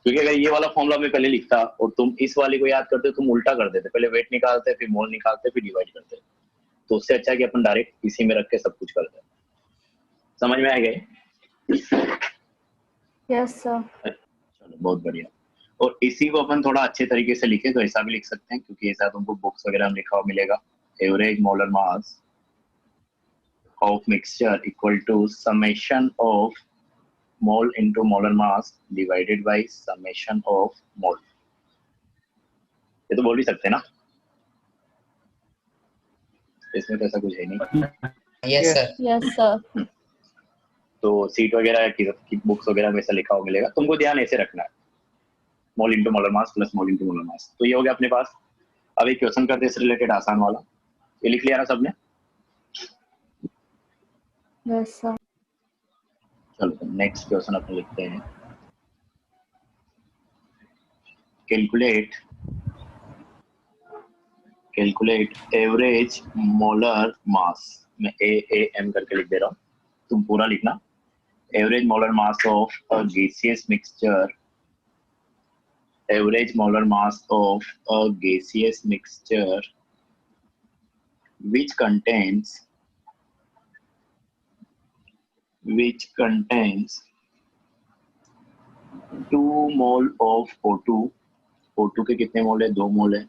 क्योंकि अगर ये वाला फॉर्मूला मैं पहले लिखता और तुम इस वाले को याद करते तुम उल्टा कर देते, पहले वेट निकालते फिर मोल निकालते फिर डिवाइड करते। तो उससे अच्छा है कि अपन डायरेक्ट इसी में रख के सब कुछ करते हैं। समझ में आ गए? Yes sir. चलो बहुत बढ़िया। और इसी को अपन थोड़ा अच्छे तरीके से लिखे तो ऐसा भी लिख सकते हैं, क्योंकि ऐसा तुमको बुक्स वगैरह में लिखा हुआ मिलेगा, average molar mass of mixture equal to summation of mole into molar mass divided by summation of mole. ये तो बोल भी सकते हैं ना, इसमें तो ऐसा कुछ है नहीं। Yes, sir. Yes sir. तो सीट वगैरह की बुक्स वगैरह में ऐसा लिखा हुआ मिलेगा, तुमको ध्यान ऐसे रखना है। मोल इंटू मोलर मास प्लस मोल इंटू मोलर मास। तो ये हो गया अपने पास। अब एक क्वेश्चन करते हैं इससे रिलेटेड आसान वाला, ये लिख लिया ना सबने? Yes, sir. चलो नेक्स्ट क्वेश्चन अपने लिखते हैं। कैलकुलेट एवरेज मोलर मास, मैं AAM करके लिख दे रहा हूँ, तुम पूरा लिखना। Average molar mass of a gaseous mixture, average molar mass of a gaseous mixture which contains 2 mole of O2, O2 के कितने मोल है? 2 मोल है।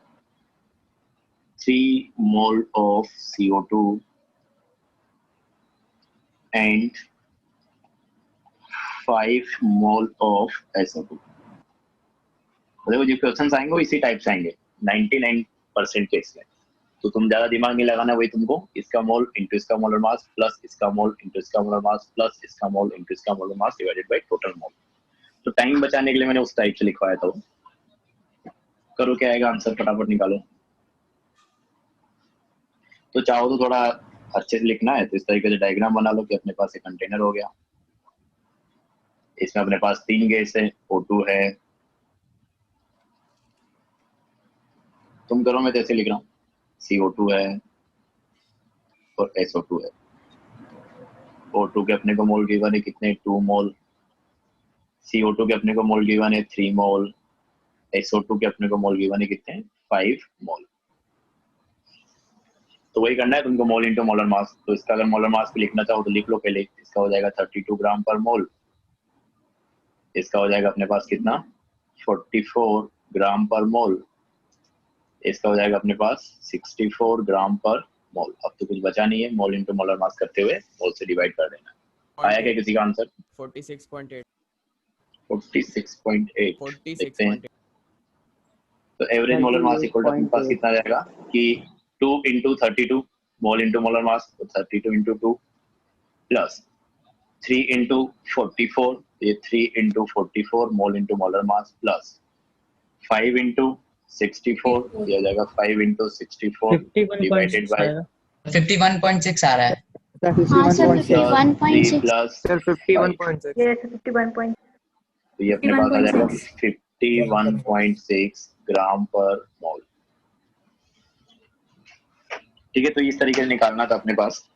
3 mole of CO2 and 5 mole of SO2। देखो जो क्वेश्चन आएंगे वो इसी टाइप से आएंगे 99% केस में, तो तुम ज्यादा दिमाग नहीं लगाना, वही तुमको इसका मोल इंटू इसका मोलर मास प्लस इसका मोल इंटू इसका मोलर मास प्लस इसका मोल इंटू इसका molar mass divided by total मोल। तो टाइम बचाने के लिए मैंने उस टाइप से लिखवाया था। करो क्या आएगा आंसर, फटाफट निकालो। तो चाहो तो थोड़ा अच्छे से लिखना है तो इस तरीके से डायग्राम बना लो कि अपने पास एक कंटेनर हो गया, इसमें अपने पास 3 गैस है, O2 है, तुम करो मैं जैसे लिख रहा हूँ, CO2 है और SO2 है। O2 के अपने को मोल गिवन है कितने? 2 मोल। CO2 के अपने को मोल गिवन है 3 मोल। SO2 के अपने को मोल गिवन है कितने? 5 मोल। तो वही करना है तुमको, मोल इंटू मोलर मास। तो इसका अगर मोलर मास भी लिखना चाहो तो लिख लो पहले, इसका हो जाएगा 32 ग्राम पर मोल, इसका हो जाएगा अपने पास कितना? 44 ग्राम पर मोल, इसका हो जाएगा अपने पास 64 ग्राम पर मोल। अब तो कुछ बचा नहीं है, मोल इंटू मोलर मास करते हुए मोल से डिवाइड कर देना। आया क्या किसी का आंसर? 46.8 देखते हैं। तो average molar mass equal to अपने पास कितना जाएगा कि 2 into 32 mole into molar mass, तो 32 इंटू 2 प्लस 3 इंटू 44, ये 3 इंटू 44 मोल into molar mass plus 5 into 64, ये हो जाएगा 5 इंटू 64 डिवाइडेड बाय 51.6 आ रहा है। हाँ सर 51.6 प्लस सर 51.6 yes 51.6 तो ये अपने पास आ जाएगा 51.6 ग्राम पर मोल। ठीक है, तो इस तरीके से निकालना था अपने पास।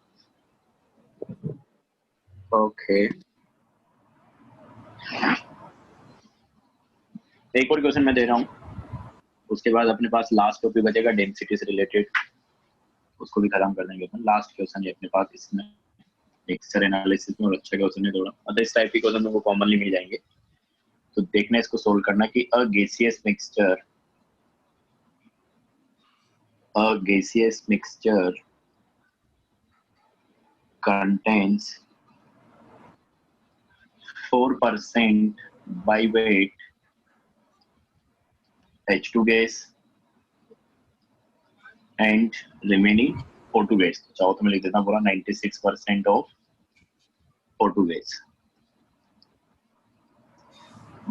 ओके, एक और क्वेश्चन मैं दे रहा हूँ, उसके बाद अपने पास लास्ट टॉपिक बचेगा डेंसिटी से रिलेटेड, उसको भी खत्म कर देंगे अपन। लास्ट क्वेश्चन है अपने पास इसमें मिक्सचर एनालिसिस में, और अच्छा क्वेश्चन है थोड़ा, मतलब इस टाइप के क्वेश्चन को कॉमनली मिल जाएंगे। तो देखना इसको सोल्व करना कि अ gaseous mixture contains 4% by weight H2 gas and remaining O2 gas। चाहो तो मैं लिख देता हूँ पूरा 96% of O2 gas।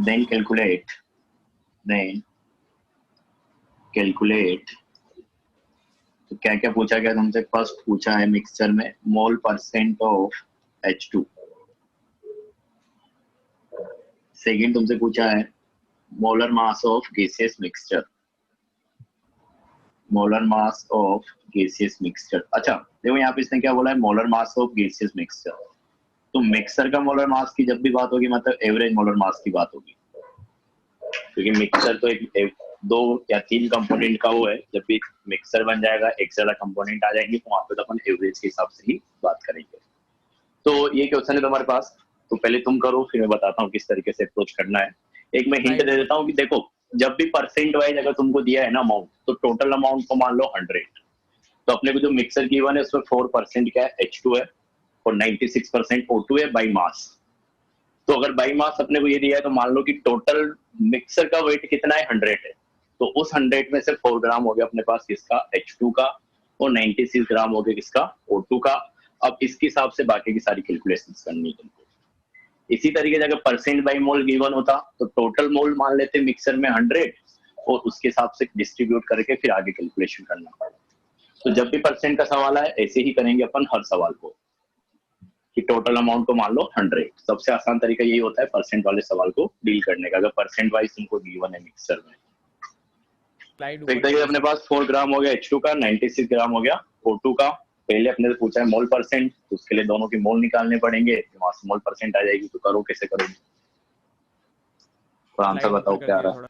Then calculate तो क्या क्या पूछा गया तुमसे? फर्स्ट पूछा है मिक्सचर में मोल परसेंट ऑफ H2। सेकंड तुमसे पूछा है molar mass of gaseous mixture, molar mass of gaseous mixture. अच्छा देखो यहाँ पे इसने क्या बोला है? Molar mass of gaseous mixture. तो मिक्सचर का मोलर मास की जब भी बात होगी मतलब एवरेज मोलर मास की बात होगी, क्योंकि मिक्सचर तो एक 2 या 3 कंपोनेंट का वो है। जब भी मिक्सचर बन जाएगा एक से ज्यादा कंपोनेंट आ जाएंगे तो वहां पे तो अपन एवरेज के हिसाब से ही बात करेंगे। तो ये क्वेश्चन है तुम्हारे पास, तो पहले तुम करो फिर मैं बताता हूँ किस तरीके से अप्रोच करना है। एक मैं हिंट दे देता हूँ कि देखो जब भी परसेंट वाइज अगर तुमको दिया है ना अमाउंट, तो टोटल अमाउंट को मान लो 100। तो अपने को जो मिक्सर की वन है उसमें 4% क्या है? H2 है और 96% O2 है बाई मास। तो अगर बाई मास अपने को ये दिया है तो मान लो कि टोटल मिक्सर का वेट कितना है? 100 है। तो उस 100 में से 4 ग्राम हो गया अपने पास किसका? H2 का, और 96 ग्राम हो गया किसका? O2 का। अब इसके हिसाब से बाकी की सारी कैलकुलेशंस करनी है तुमको। इसी तरीके से अगर परसेंट बाई मोल गिवन होता तो टोटल मोल मान लेते मिक्सर में 100 और उसके हिसाब से डिस्ट्रीब्यूट करके फिर आगे कैलकुलेशन करना। तो जब भी परसेंट का सवाल आए ऐसे ही करेंगे अपन हर सवाल को कि टोटल अमाउंट को मान लो 100। सबसे आसान तरीका यही होता है परसेंट वाले सवाल को डील करने का, अगर परसेंट वाइज तुमको गिवन है मिक्सर में। स्लाइड तो एक तरीके से अपने पास 4 ग्राम हो गया H2 का, 96 ग्राम हो गया O2 का। पहले अपने से पूछा है मोल परसेंट, तो उसके लिए दोनों की मोल निकालने पड़ेंगे, वहां से मोल परसेंट आ जाएगी। तो करो कैसे करोगे, तो आंसर बताओ क्या आ रहा है।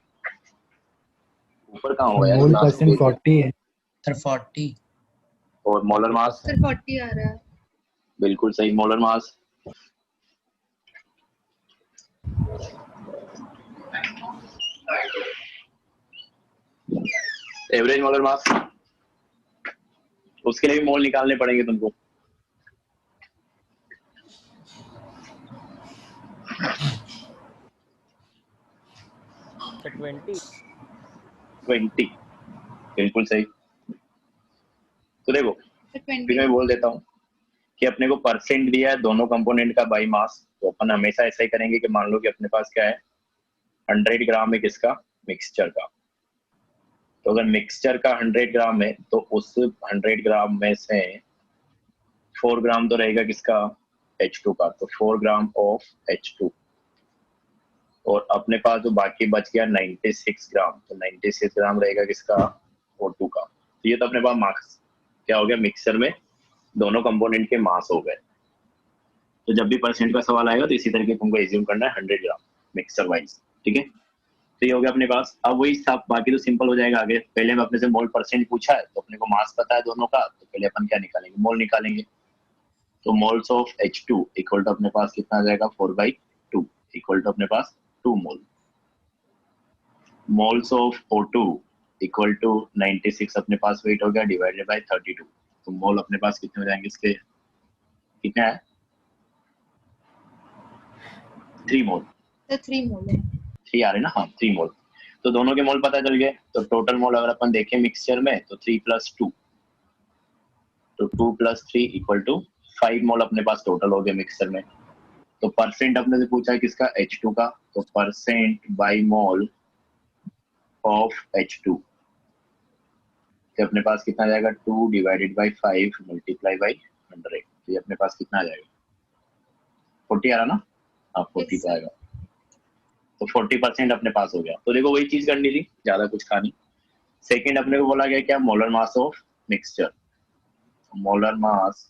ऊपर कहाँ होगा यार, मोल last परसेंट page है। 40 है सर 40। और मोलर मास सर 40 आ रहा है। बिल्कुल सही, मोलर मास एवरेज मोलर मास, उसके लिए भी मोल निकालने पड़ेंगे तुमको। सर 20 बिल्कुल सही। तो देखो सर फिर 20 मैं बोल देता हूँ कि अपने को परसेंट दिया है दोनों कंपोनेंट का बाई मास, तो अपन हमेशा ऐसा ही करेंगे कि मान लो कि अपने पास क्या है 100 ग्राम है किसका, मिक्सचर का। तो अगर मिक्सचर का 100 ग्राम है तो उस 100 ग्राम में से 4 ग्राम तो रहेगा किसका, H2 का, तो 4 ग्राम ऑफ H2। और अपने पास जो बाकी बच गया 96 ग्राम, तो 96 ग्राम रहेगा किसका, O2 का। तो ये तो अपने पास मास क्या हो गया, मिक्सचर में दोनों कंपोनेंट के मास हो गए। तो जब भी परसेंट का सवाल आएगा तो इसी तरीके तुमको एज्यूम करना है 100 ग्राम मिक्सचर वाइज, ठीक है। तो ये हो गया अपने पास। अब वही सब बाकी तो सिंपल हो जाएगा आगे। पहले में अपने से मोल परसेंट पूछा है तो अपने को मास पता है दोनों का, तो पहले अपन क्या निकालेंगे, मोल निकालेंगे। तो moles of H2 equal to अपने पास कितना आ जाएगा, 4/2 इक्वल टू अपने पास 2 mole. Moles of O2 equal to 96 अपने पास वेट हो गया डिवाइडेड बाय 32। तो मोल अपने पास कितने हो जाएंगे इसके, कितने है 3 मोल। सर 3 मोल है। 3 आ रहे ना, हाँ 3 मोल। तो दोनों के मोल पता चल गए। तो टोटल मोल अगर अपन देखें मिक्सचर में तो 3 + 2, तो 2 + 3 इक्वल टू 5 मोल अपने पास टोटल हो गए मिक्सचर में। तो परसेंट अपने से पूछा है किसका, H2 का, तो percent by mole of H2 तो अपने पास कितना आ जाएगा, 2 डिवाइडेड बाई 5 मल्टीप्लाई बाई 100। तो ये अपने पास कितना आ जाएगा, 40 आ रहा ना, हाँ 40 Yes, का आएगा। तो 40% अपने पास हो गया। तो देखो वही चीज करनी थी, ज्यादा कुछ था नहीं। सेकंड अपने को बोला गया क्या, molar mass of mixture. Molar mass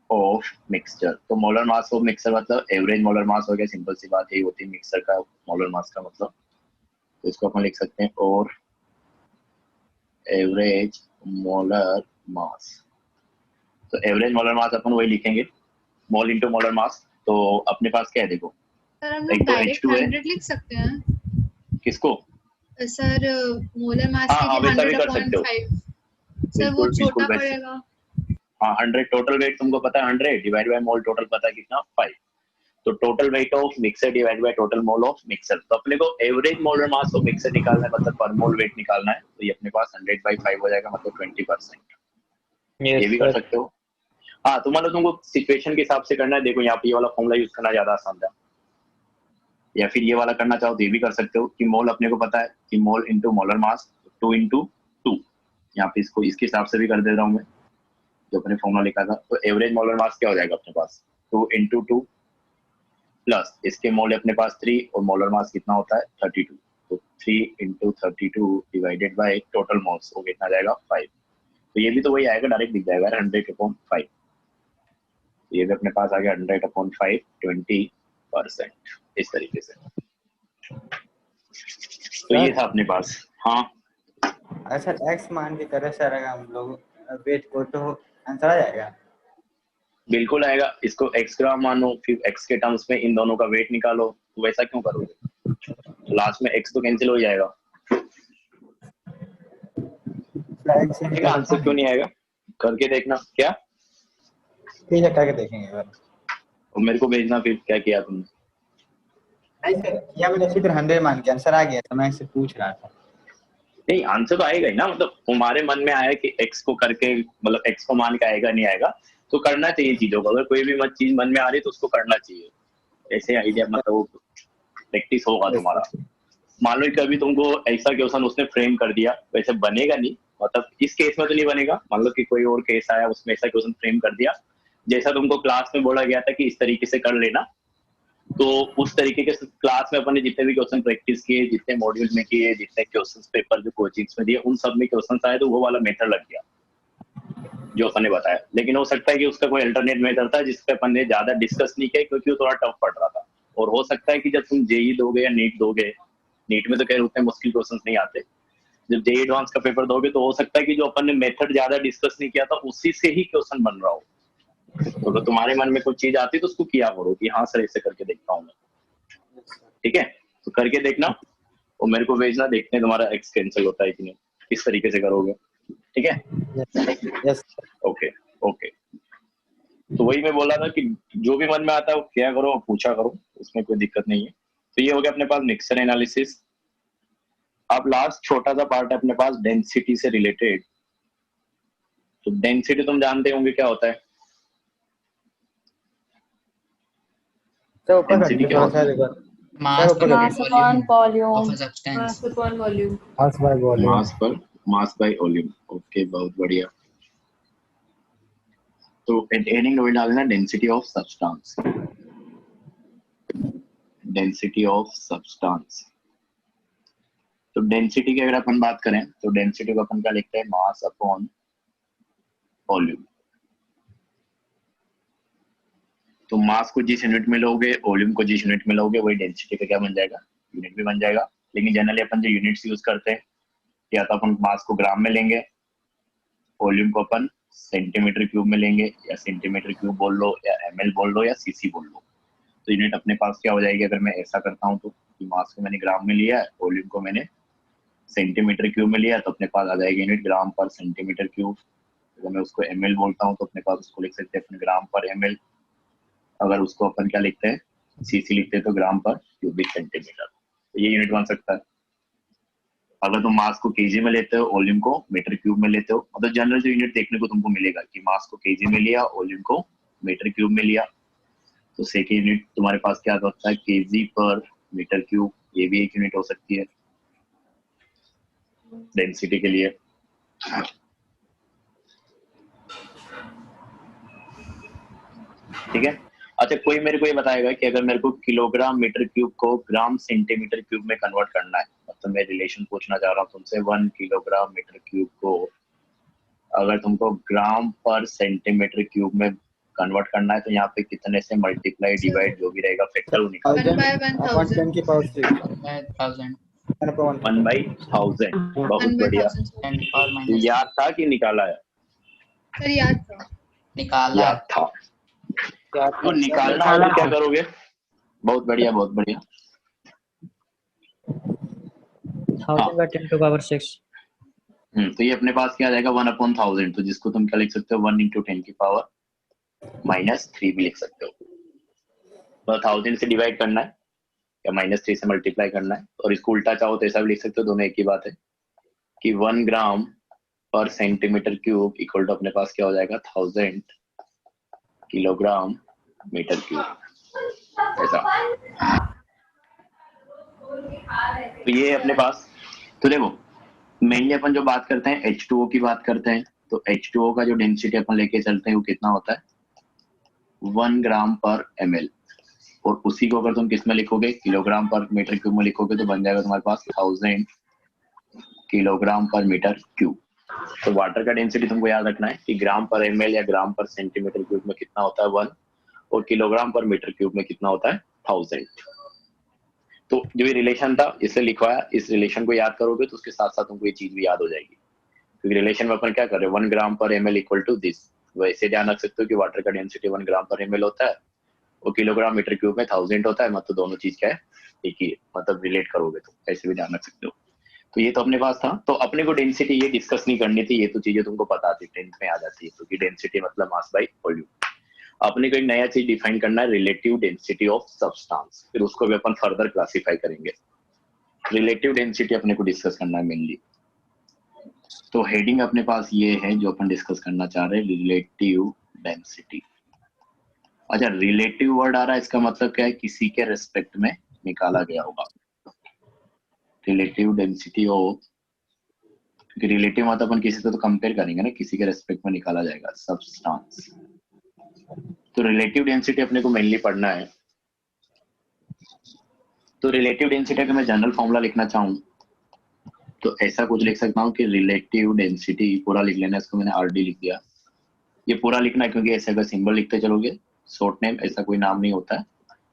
of mixture, तो मोलर मास ऑफ मिक्सचर मतलब एवरेज मोलर मास हो गया। सिंपल सी बात यही होती है मिक्सचर का मोलर मास का मतलब। तो इसको अपन लिख सकते हैं और एवरेज मोलर मास। तो एवरेज मोलर मास अपन वही लिखेंगे, मोल इंटू मोलर मास। तो अपने पास क्या है देखो, सर हम एक लोग तो डायरेक्ट H2 है। 100 लिख सकते हैं। किसको, सर मोलर मास हाँ, के हाँ, लिए वैसा भी 100 कर सकते हो। 5। सर वो बिल्कुल छोटा वैसे। पड़ेगा। हाँ 100 टोटल वेट तुमको पता है 100 डिवाइड बाय मोल टोटल पता है कितना 5। तो total weight of mixer divide by total mole of mixer. तो अपने को average molar mass of mixer निकालना है, मतलब पर मोल वेट निकालना है। तो ये अपने पास 100/5 हो जाएगा, मतलब 20%। ये भी कर सकते हो। हाँ तो मतलब तुमको सिचुएशन के हिसाब से करना है। देखो यहाँ पे ये वाला फॉर्मूला यूज करना ज्यादा आसान था, या फिर ये वाला करना चाहो तो ये भी कर सकते हो कि मोल अपने को पता है कि मोल इंटू मोलर मास 2 × 2। यहाँ पे इसको इसके हिसाब से भी कर दे रहा हूँ मैं जो अपने फॉर्मूला लिखा था। तो एवरेज मोलर मास क्या हो जाएगा अपने पास, 2 × 2 प्लस इसके मोल अपने पास 3 और मोलर मास कितना होता है 32। तो 3 × 32 डिवाइडेड बाय टोटल मोल्स वो कितना जाएगा 5। तो ये भी तो वही आएगा, डायरेक्ट दिख जाएगा 100/5। ये भी अपने पास आ गया 100/5 20%। इस तरीके से। तो ये था अपने पास। हाँ अच्छा एक्स मान के करे सर अगर हम लोग वेट को तो आंसर आ जाएगा। बिल्कुल आएगा। इसको x ग्राम मानो, फिर x के टर्म्स में इन दोनों का वेट निकालो। तो वैसा क्यों करोगे, लास्ट में x तो कैंसिल हो जाएगा। आंसर क्यों नहीं आएगा, करके देखना। क्या, ठीक है करके देखेंगे एक बार। और मेरे को भेजना फिर क्या किया तुमने। नहीं सर किया मैंने इसी तरह 100 मान के आंसर आ गया तो मैं इससे पूछ रहा था। नहीं आंसर तो आएगा ही ना, मतलब तुम्हारे मन में आया कि x को करके, मतलब x को मान के आएगा नहीं आएगा, तो करना चाहिए चीजों को। अगर कोई भी चीज मन में आ रही है तो उसको करना चाहिए। ऐसे आइडिया मतलब वो प्रैक्टिस होगा तुम्हारा। मान लो कभी तुमको ऐसा क्वेश्चन उसने फ्रेम कर दिया, वैसे बनेगा नहीं, मतलब इस केस में तो नहीं बनेगा। मान लो कि कोई और केस आया उसमें ऐसा क्वेश्चन फ्रेम कर दिया जैसा तुमको क्लास में बोला गया था कि इस तरीके से कर लेना, तो उस तरीके के क्लास में अपन ने जितने भी क्वेश्चन प्रैक्टिस किए, जितने मॉड्यूल में किए, जितने क्वेश्चन पेपर जो कोचिंग्स में दिए, उन सब में क्वेश्चन आए तो वो वाला मेथड लग गया जो अपन ने बताया। लेकिन हो सकता है कि उसका कोई अल्टरनेट मेथड था जिसपे अपन ने ज्यादा डिस्कस नहीं किया क्योंकि वो थोड़ा टफ पड़ रहा था। और हो सकता है कि जब तुम जेई दोगे या नीट दोगे, नीट में तो खैर उतने मुश्किल क्वेश्चन नहीं आते, जब जेई एडवांस का पेपर दोगे तो हो सकता है कि जो अपन ने मेथड ज्यादा डिस्कस नहीं किया था उसी से ही क्वेश्चन बन रहा हो। तो अगर तुम्हारे मन में कोई चीज आती तो उसको किया करो कि हाँ सर ऐसे करके देखता हूँ मैं, ठीक है? तो करके देखना और मेरे को भेजना, देखते हैं तुम्हारा एक्स कैंसिल होता है कि नहीं, किस तरीके से करोगे, ठीक है? Yes okay okay. तो वही मैं बोला था कि जो भी मन में आता है वो क्या करो, पूछा करो, उसमें कोई दिक्कत नहीं है। तो ये हो गया अपने पास मिक्सर एनालिसिस। अब लास्ट छोटा सा पार्ट है अपने पास डेंसिटी से रिलेटेड। तो डेंसिटी तुम जानते होंगे क्या होता है? सर ऊपर कर Density दीजिए क्या थोड़ा होता सा है? एक बार। मास ऊपर पर mass upon volume. Of a substance. Mass upon volume. Mass by volume. Mass by volume. Okay, बहुत बढ़िया। तो हेडिंग में डाल देना density of substance. Density of substance. तो डेंसिटी की अगर अपन बात करें तो डेंसिटी को अपन क्या लिखते हैं? Mass upon volume. तो मास को जिस यूनिट में लोगे, वॉल्यूम को जिस यूनिट में लोगे, वही डेंसिटी का क्या बन जाएगा? यूनिट भी बन जाएगा। लेकिन जनरली अपन जो यूनिट्स यूज करते हैं, या तो अपन मास को ग्राम में लेंगे, वॉल्यूम को अपन सेंटीमीटर क्यूब में लेंगे, या सेंटीमीटर क्यूब बोल लो, या एमएल बोल लो, या सीसी बोल लो। तो यूनिट अपने पास क्या हो जाएगी अगर मैं ऐसा करता हूँ? तो मास को मैंने ग्राम में लिया है, वॉल्यूम को मैंने सेंटीमीटर क्यूब में लिया, तो अपने पास आ जाएगी यूनिट ग्राम पर सेंटीमीटर क्यूब। अगर मैं उसको एमएल बोलता हूँ तो अपने पास उसको लिख सकते हैं अपन ग्राम पर एमएल। अगर उसको अपन क्या लिखते हैं? सीसी लिखते हैं तो ग्राम पर क्यूबिक सेंटीमीटर। तो ये यूनिट बन सकता है। अगर तुम मास को केजी में लेते हो, वॉल्यूम को मीटर क्यूब में लेते हो, मतलब जनरल जो यूनिट देखने को तुमको मिलेगा कि मास को केजी में लिया, वॉल्यूम को मीटर क्यूब में लिया, तो सेकेंड यूनिट तुम्हारे पास क्या होता है? केजी पर मीटर क्यूब। ये भी एक यूनिट हो सकती है डेंसिटी के लिए। ठीक है। अच्छा, कोई मेरे को ये बताएगा कि अगर मेरे को किलोग्राम मीटर क्यूब को ग्राम सेंटीमीटर क्यूब में कन्वर्ट करना है, मतलब मैं रिलेशन पूछना चाह रहा हूँ तुमसे, 1 किलोग्राम मीटर क्यूब को अगर तुमको ग्राम पर सेंटीमीटर क्यूब में कन्वर्ट करना है, तो यहाँ पे कितने से मल्टीप्लाई डिवाइड जो भी रहेगा फैक्टर वो निकाल 1 by 1000। 10 की पावर 6 1000 1/1000। बहुत 1 by बढ़िया। 1000। टेन की पावर तो माइनस याद था कि निकाला है? सर याद था। निकाला याद था। तो निकालना हो तो क्या करोगे? बहुत बढ़िया, बहुत बढ़िया। 1000 by 10 to power 6। तो ये अपने पास क्या आ जाएगा? 1/1000। तो जिसको तुम क्या लिख सकते हो? 1 × 10 की पावर -3 भी लिख सकते हो। तो 1000 से डिवाइड करना है या -3 से मल्टीप्लाई करना है, और इसको उल्टा चाहो तो ऐसा भी लिख सकते हो। दोनों एक ही बात है कि 1 ग्राम पर सेंटीमीटर क्यूब इक्वल टू अपने पास क्या हो जाएगा? 1000 किलोग्राम मीटर क्यूब। ऐसा। तो ये अपने पास, तो देखो मेनली अपन जो बात करते हैं H2O की बात करते हैं, तो H2O का जो डेंसिटी अपन लेके चलते हैं वो कितना होता है? 1 ग्राम पर ml। और उसी को अगर तुम किस में लिखोगे? किलोग्राम पर मीटर क्यूब में लिखोगे तो बन जाएगा तुम्हारे पास 1000 किलोग्राम पर मीटर क्यूब। तो वाटर का डेंसिटी तुमको याद रखना है कि ग्राम पर ml या ग्राम पर सेंटीमीटर क्यूब में कितना होता है? 1, और किलोग्राम पर मीटर क्यूब में कितना होता है? 1000। तो जो ये रिलेशन था इसे लिखवाया, इस रिलेशन को याद करोगे तो उसके साथ साथ तुमको ये चीज भी याद हो जाएगी, क्योंकि रिलेशन में अपन क्या कर रहे हैं? 1 ग्राम पर ml इक्वल टू दिस। वैसे ध्यान रख सकते हो कि वाटर का डेंसिटी 1 ग्राम पर ml होता है और किलोग्राम मीटर क्यूब में 1000 होता है। मतलब दोनों चीज क्या है? एक ही है, मतलब रिलेट करोगे तो ऐसे भी ध्यान रख सकते हो। तो ये तो अपने पास था। तो अपने को डेंसिटी ये डिस्कस नहीं करनी थी, ये तो चीजें तुमको पता थी, 10th में आ जाती है। तो कि डेंसिटी मतलब मास बाय वॉल्यूम। अपने को एक नया चीज डिफाइन करना है, रिलेटिव डेंसिटी ऑफ सब्सटेंस। फिर उसको भी अपन फर्दर क्लासिफाई करेंगे। रिलेटिव डेंसिटी अपने को डिस्कस करना है मेनली। तो हेडिंग अपने पास ये है जो अपन डिस्कस करना चाह रहे हैं, रिलेटिव डेंसिटी। अच्छा, रिलेटिव वर्ड आ रहा है, इसका मतलब क्या है? किसी के रेस्पेक्ट में निकाला गया होगा। रिलेटिव डेंसिटी ऑफ, क्योंकि रिलेटिव मतलब अपन किसी से तो कंपेयर करेंगे ना, किसी के रेस्पेक्ट में निकाला जाएगा सब्सटेंस। तो रिलेटिव डेंसिटी अपने को मेनली पढ़ना है। तो रिलेटिव डेंसिटी का मैं जनरल फॉर्मूला लिखना चाहूँ तो ऐसा कुछ लिख सकता हूँ कि रिलेटिव डेंसिटी, पूरा लिख लेना, इसको मैंने आरडी लिख दिया। ये पूरा लिखना है क्योंकि ऐसे अगर सिंबल लिखते चलोगे, शॉर्ट नेम ऐसा कोई नाम नहीं होता है,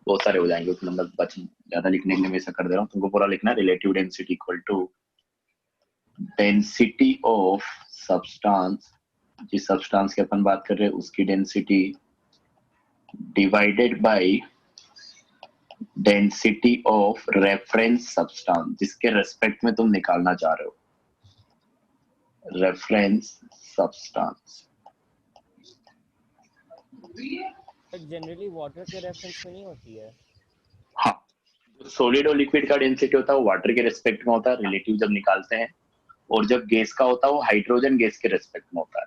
बहुत सारे हो जाएंगे, तो मतलब बच ज्यादा लिखने के लिए मैं ऐसा कर दे रहा हूँ। तुमको पूरा लिखना है, relative density equal to density of substance, जिस सब्सटेंस की अपन बात कर रहे हैं उसकी density divided by density of reference substance, जिसके रेस्पेक्ट में तुम निकालना चाह रहे हो, रेफरेंस सब्सटेंस। जनरली वाटर के रेफरेंस में नहीं होती है। हाँ, सॉलिड और लिक्विड का डेंसिटी होता है वो वाटर के रेस्पेक्ट में होता है रिलेटिव जब निकालते हैं, और जब गैस का होता है वो हाइड्रोजन गैस के रेस्पेक्ट में होता है।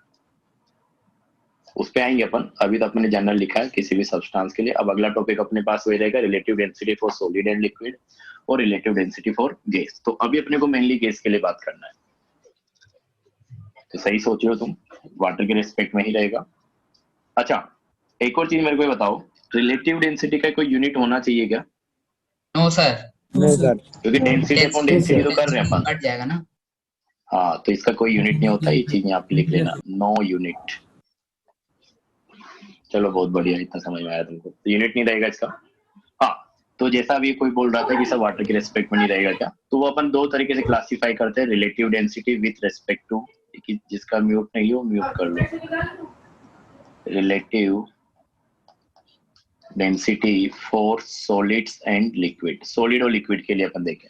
उस पे आएंगे अपन, अभी तो अपने जनरल लिखा है किसी भी सब्सटेंस के लिए। अब अगला टॉपिक अपने पास वही रहेगा, relative density for solid and liquid और रिलेटिव डेंसिटी फॉर गैस। तो अभी अपने को मेनली गैस के लिए बात करना है। तो सही सोच रहे हो तुम, वाटर के रेस्पेक्ट में ही रहेगा। अच्छा, एक और चीज मेरे को बताओ, रिलेटिव डेंसिटी का कोई यूनिट होना चाहिए क्या? नो सर, नहीं सर। क्योंकि डेंसिटी अपॉन डेंसिटी तो कर रहे हैं अपन। कट जाएगा ना। हाँ, तो इसका कोई यूनिट नहीं होता, ये चीज यहाँ पे लिख लेना, नो यूनिट। चलो बहुत बढ़िया, इतना समझ में आया तुमको, तो यूनिट नहीं रहेगा इसका। हाँ, तो जैसा अभी कोई बोल रहा था कि सब वाटर के रेस्पेक्ट में नहीं रहेगा क्या, तो वो अपन दो तरीके से क्लासिफाई करते हैं, relative density with respect to, जिसका म्यूट नहीं हो म्यूट कर लो, relative density for solids and liquid. Solid और लिक्विड के लिए अपन देखें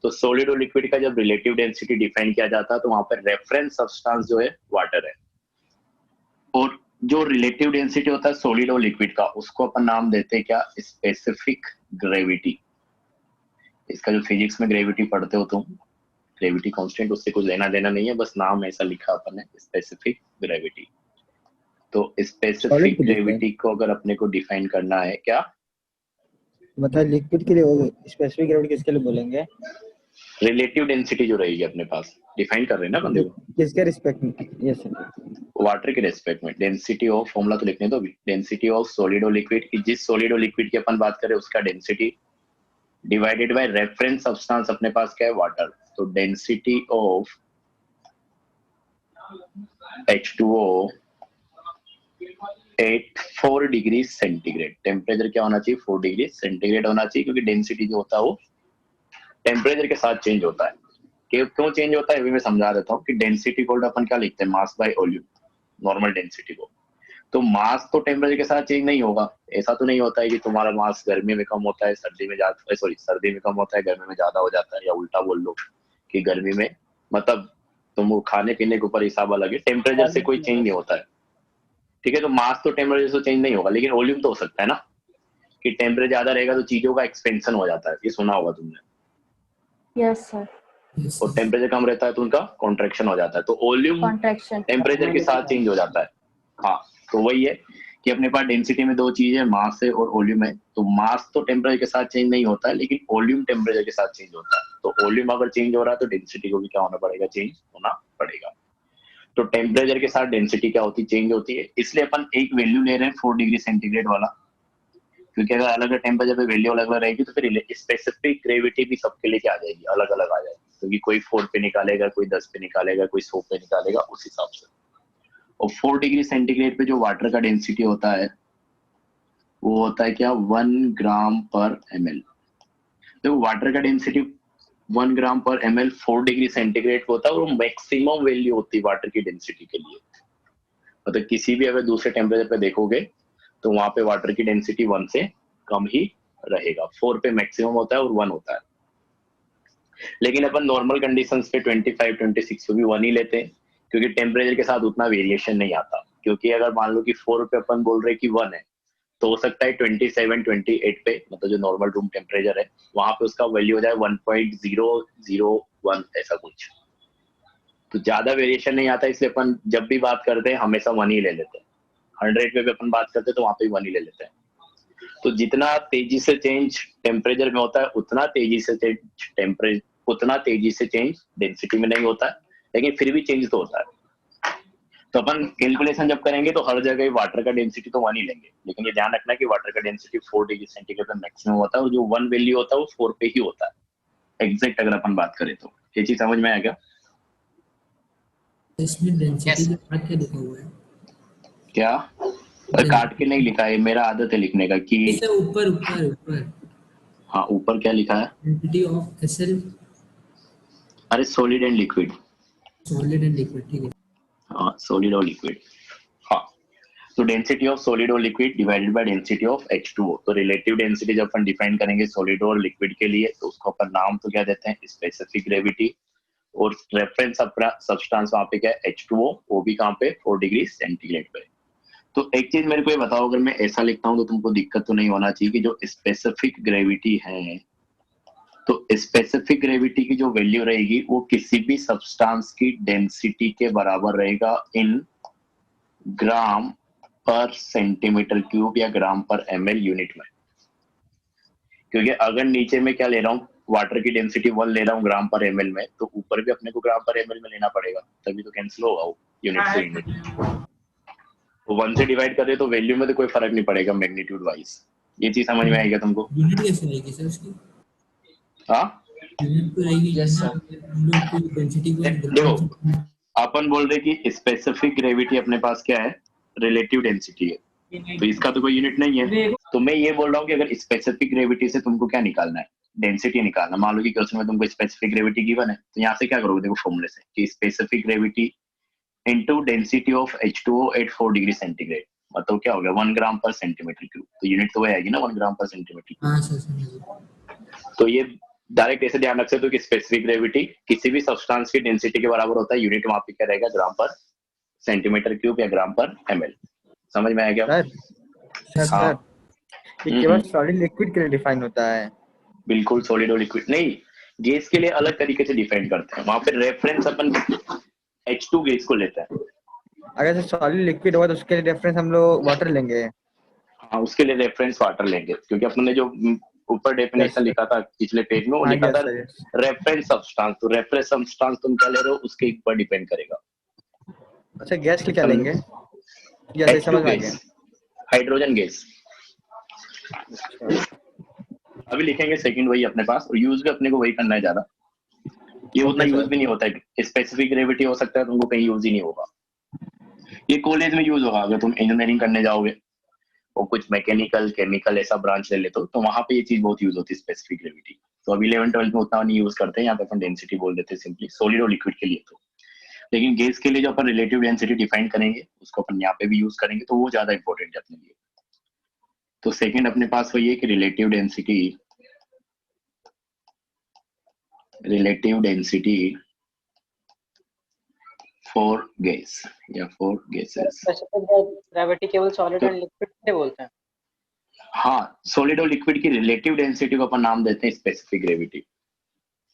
तो सॉलिड और लिक्विड का जब रिलेटिव डेंसिटी डिफाइन किया जाता है तो वहां पर रेफरेंस सब्सटेंस जो है वाटर है, और जो रिलेटिव डेंसिटी होता है सॉलिड और लिक्विड का, उसको अपन नाम देते हैं क्या? Specific gravity. इसका जो फिजिक्स में ग्रेविटी पढ़ते हो तुम, ग्रेविटी कांस्टेंट, उससे कुछ लेना देना नहीं है, बस नाम ऐसा लिखा अपन ने, स्पेसिफिक ग्रेविटी। तो स्पेसिफिक ग्रेविटी को अगर अपने को डिफाइन करना है क्या, मतलब लिक्विड के लिए स्पेसिफिक ग्रेविटी किसके लिए बोलेंगे? रिलेटिव डेंसिटी जो रहेगी अपने पास, डिफाइन कर रहे हैं ना बंदे को, किसके रिस्पेक्ट में? यस सर, वाटर के रेस्पेक्ट में। डेंसिटी ऑफ, फॉर्मूला तो लिखने दो भी, डेंसिटी ऑफ सॉलिड और लिक्विड की, जिस सॉलिड और लिक्विड की अपन बात करें उसका density divided by reference substance अपने पास क्या है? वाटर। तो density of H2O at 4 degree centigrade, temperature क्या होना चाहिए? 4 डिग्री सेंटीग्रेड होना चाहिए, क्योंकि डेंसिटी जो होता है वो टेम्परेचर के साथ चेंज होता है। क्यों चेंज होता है अभी मैं समझा देता हूँ कि डेंसिटी को अपन क्या लिखते हैं? Mass by volume, normal density को। तो मास तो टेम्परेचर के साथ चेंज नहीं होगा, ऐसा तो नहीं होता है कि तुम्हारा मास गर्मी में कम होता है सर्दी में ज्यादा, सॉरी सर्दी में कम होता है गर्मी में ज्यादा हो जाता है, या उल्टा बोल लो कि गर्मी में, मतलब तुम खाने पीने के ऊपर हिसाब अलग है, टेम्परेचर से कोई चेंज नहीं होता है, ठीक है। तो मास तो टेम्परेचर से चेंज नहीं होगा, लेकिन वॉल्यूम तो हो सकता है ना, कि टेम्परेचर ज्यादा रहेगा तो चीजों का एक्सपेंशन हो जाता है, ये सुना होगा तुमने। Yes sir. और टेम्परेचर कम रहता है तो उनका कॉन्ट्रैक्शन हो जाता है, तो वॉल्यूम कॉन्ट्रैक्शन टेम्परेचर के साथ चेंज हो जाता है। हाँ, तो वही है कि अपने पास डेंसिटी में दो चीज है, मास है और वॉल्यूम है। तो मास तो टेम्परेचर के साथ चेंज नहीं होता है, लेकिन वॉल्यूम टेम्परेचर के साथ चेंज होता है। तो वॉल्यूम अगर चेंज हो रहा है तो डेंसिटी को भी क्या होना पड़ेगा? चेंज होना पड़ेगा। तो टेम्परेचर के साथ डेंसिटी क्या होती है? चेंज होती है। इसलिए अपन एक वैल्यू ले रहे हैं 4 डिग्री सेंटीग्रेड वाला, क्योंकि अगर अलग अलग टेम्परेचर पे वैल्यू अलग अलग रहेगी तो फिर स्पेसिफिक ग्रेविटी भी सबके लिए क्या आ जाएगी? अलग अलग आ जाएगी, क्योंकि कोई 4 पे निकालेगा, कोई 10 पे निकालेगा, कोई 100 पे निकालेगा, उस हिसाब से। और 4 डिग्री सेंटीग्रेड पे जो वाटर का डेंसिटी होता है वो होता है क्या? 1 ग्राम पर ml। तो वाटर का डेंसिटी 1 ग्राम पर ml 4 डिग्री सेंटीग्रेड होता है, और मैक्सिमम वैल्यू होती है वाटर की डेंसिटी के लिए। मतलब किसी भी अगर दूसरे टेम्परेचर पे देखोगे तो वहां पे वाटर की डेंसिटी 1 से कम ही रहेगा, 4 पे मैक्सिमम होता है और 1 होता है। लेकिन अपन नॉर्मल कंडीशंस पे 25, 26 पे भी 1 ही लेते हैं, क्योंकि टेम्परेचर के साथ उतना वेरिएशन नहीं आता। क्योंकि अगर मान लो कि 4 पे अपन बोल रहे कि 1 है, तो हो सकता है 27, 28 पे, मतलब जो नॉर्मल रूम टेम्परेचर है वहां पे उसका वैल्यू हो जाए 1.001 ऐसा कुछ। तो ज्यादा वेरिएशन नहीं आता, इसलिए अपन जब भी बात करते हैं हमेशा 1 ही ले लेते हैं। 100 पे भी अपन बात करते हैं तो वहां पे 1 ही ले लेते हैं। तो जितना तेजी से चेंज टेम्परेचर में होता है उतना तेजी से चेंज डेंसिटी में नहीं होता है, लेकिन फिर भी चेंज तो होता है। तो अपन कैलकुलेशन जब करेंगे तो हर जगह वाटर का डेंसिटी तो 1 ही लेंगे, लेकिन ये ध्यान रखना कि वाटर का डेंसिटी 4 डिग्री सेंटीग्रेड पे मैक्सिमम होता है और जो 1 वैल्यू होता है वो 4 पे ही होता है एग्जैक्ट, अगर अपन बात करें तो। ये चीज समझ में आया क्या? इसमें डेंसिटी के बाद क्या लिखा हुआ है? क्या? और काट के नहीं लिखा है, मेरा आदत है लिखने का कि इसे ऊपर ऊपर ऊपर हाँ ऊपर क्या लिखा है? डेंसिटी ऑफ एसएल अरे solid and liquid, solid and liquid, ठीक है। हाँ सॉलिड और लिक्विड। हाँ तो डेंसिटी ऑफ सॉलिड और liquid divided by density of H2O। तो रिलेटिव डेंसिटी जब अपन डिफाइन करेंगे सॉलिड और लिक्विड के लिए तो उसको अपन नाम तो क्या देते हैं? Specific gravity. और रेफरेंस अपना सब्सटेंस वहां पे क्या है? H2O, वो भी कहाँ पे? 4 डिग्री सेंटीग्रेड पे। तो एक चीज मेरे को ये बताओ, अगर मैं ऐसा लिखता हूँ तो तुमको दिक्कत तो नहीं होना चाहिए कि जो स्पेसिफिक ग्रेविटी है, तो स्पेसिफिक ग्रेविटी की जो वैल्यू रहेगी वो किसी भी सब्सटेंस की डेंसिटी के बराबर रहेगा इन ग्राम पर सेंटीमीटर क्यूब या ग्राम पर ml यूनिट में। क्योंकि अगर नीचे में क्या ले रहा हूँ, वाटर की डेंसिटी 1 ले रहा हूँ ग्राम पर ml में, तो ऊपर भी अपने को ग्राम पर ml में लेना पड़ेगा, तभी तो कैंसिल होगा वो यूनिट से यूनिट। तो 1 से डिवाइड कर रहे तो वैल्यू में तो कोई फर्क नहीं पड़ेगा मैग्नीट्यूड वाइज। ये चीज समझ में आएगा तुमको? यूनिट कैसे रहेगी सर उसकी? हाँ यूनिट तो रहेगी Yes, sir. हम लोग की डेंसिटी को देखो, अपन बोल रहे कि स्पेसिफिक ग्रेविटी अपने पास क्या है? रिलेटिव डेंसिटी है, तो इसका तो कोई यूनिट नहीं है। तो मैं ये बोल रहा हूँ कि अगर स्पेसिफिक ग्रेविटी से तुमको क्या निकालना है? डेंसिटी निकालना। मान लो कि क्वेश्चन में तुमको स्पेसिफिक ग्रेविटी गिवन है, तो यहाँ से क्या करोगे? देखो फॉर्मूले से कि specific gravity into density of H2O at 4 degree centigrade, मतलब क्या हो गया? 1 ग्राम पर सेंटीमीटर क्यूब। तो यूनिट तो वही आएगी ना, 1 ग्राम पर सेंटीमीटर क्यूब। हाँ सर समझ। तो ये डायरेक्ट ऐसे ध्यान रख सकते हो कि स्पेसिफिक ग्रेविटी किसी भी सब्सटेंस की डेंसिटी के बराबर होता है, यूनिट वहां पे क्या रहेगा? ग्राम पर सेंटीमीटर क्यूब या ग्राम पर ml। समझ में आया क्या? सर हाँ। ये केवल सॉलिड लिक्विड के लिए डिफाइन होता है। बिल्कुल, सॉलिड और लिक्विड नहीं, गैस के लिए अलग तरीके से डिफाइन करते हैं। वहां पे रेफरेंस अपन H2 गैस को लेते हैं। अगर सॉलिड लिक्विड होगा तो उसके लिए रेफरेंस हम लोग वाटर लेंगे। हाँ उसके लिए रेफरेंस वाटर लेंगे, क्योंकि अपन ने जो ऊपर डेफिनेशन लिखा था पिछले पेज में, वो हाँ, लिखा था yes, रेफरेंस सब्सटेंस। तो रेफरेंस सब्सटेंस तुम क्या ले रहे हो उसके ऊपर डिपेंड करेगा। अच्छा गैस के क्या लेंगे? या सही समझ में आ गया? हाइड्रोजन गैस अभी लिखेंगे सेकंड वही अपने पास, और यूज भी अपने को वही करना है ज्यादा। ये उतना यूज भी नहीं होता है। स्पेसिफिक ग्रेविटी हो सकता है तुमको कहीं यूज ही नहीं होगा, ये कॉलेज में यूज होगा अगर तुम इंजीनियरिंग करने जाओगे और कुछ मैकेनिकल केमिकल ऐसा ब्रांच ले लेते हो, तो वहां पे ये चीज बहुत यूज होती है स्पेसिफिक ग्रेविटी। तो अभी 11-12 में उतना नहीं यूज करते हैं, यहाँ पे अपन डेंसिटी बोल देते हैं सिंपली, सॉलिड और लिक्विड के लिए। तो लेकिन गैस के लिए जो अपन रिलेटिव डेंसिटी डिफाइन करेंगे उसको अपन यहाँ पे भी यूज करेंगे, तो वो ज्यादा इंपॉर्टेंट है अपने लिए। तो सेकंड अपने पास वही है कि रिलेटिव डेंसिटी फॉर गैस या फॉर गैसेस। ग्रेविटी केवल सॉलिड एंड लिक्विड से बोलते हैं। हाँ, सॉलिड और लिक्विड की रिलेटिव डेंसिटी को अपन नाम देते हैं स्पेसिफिक ग्रेविटी।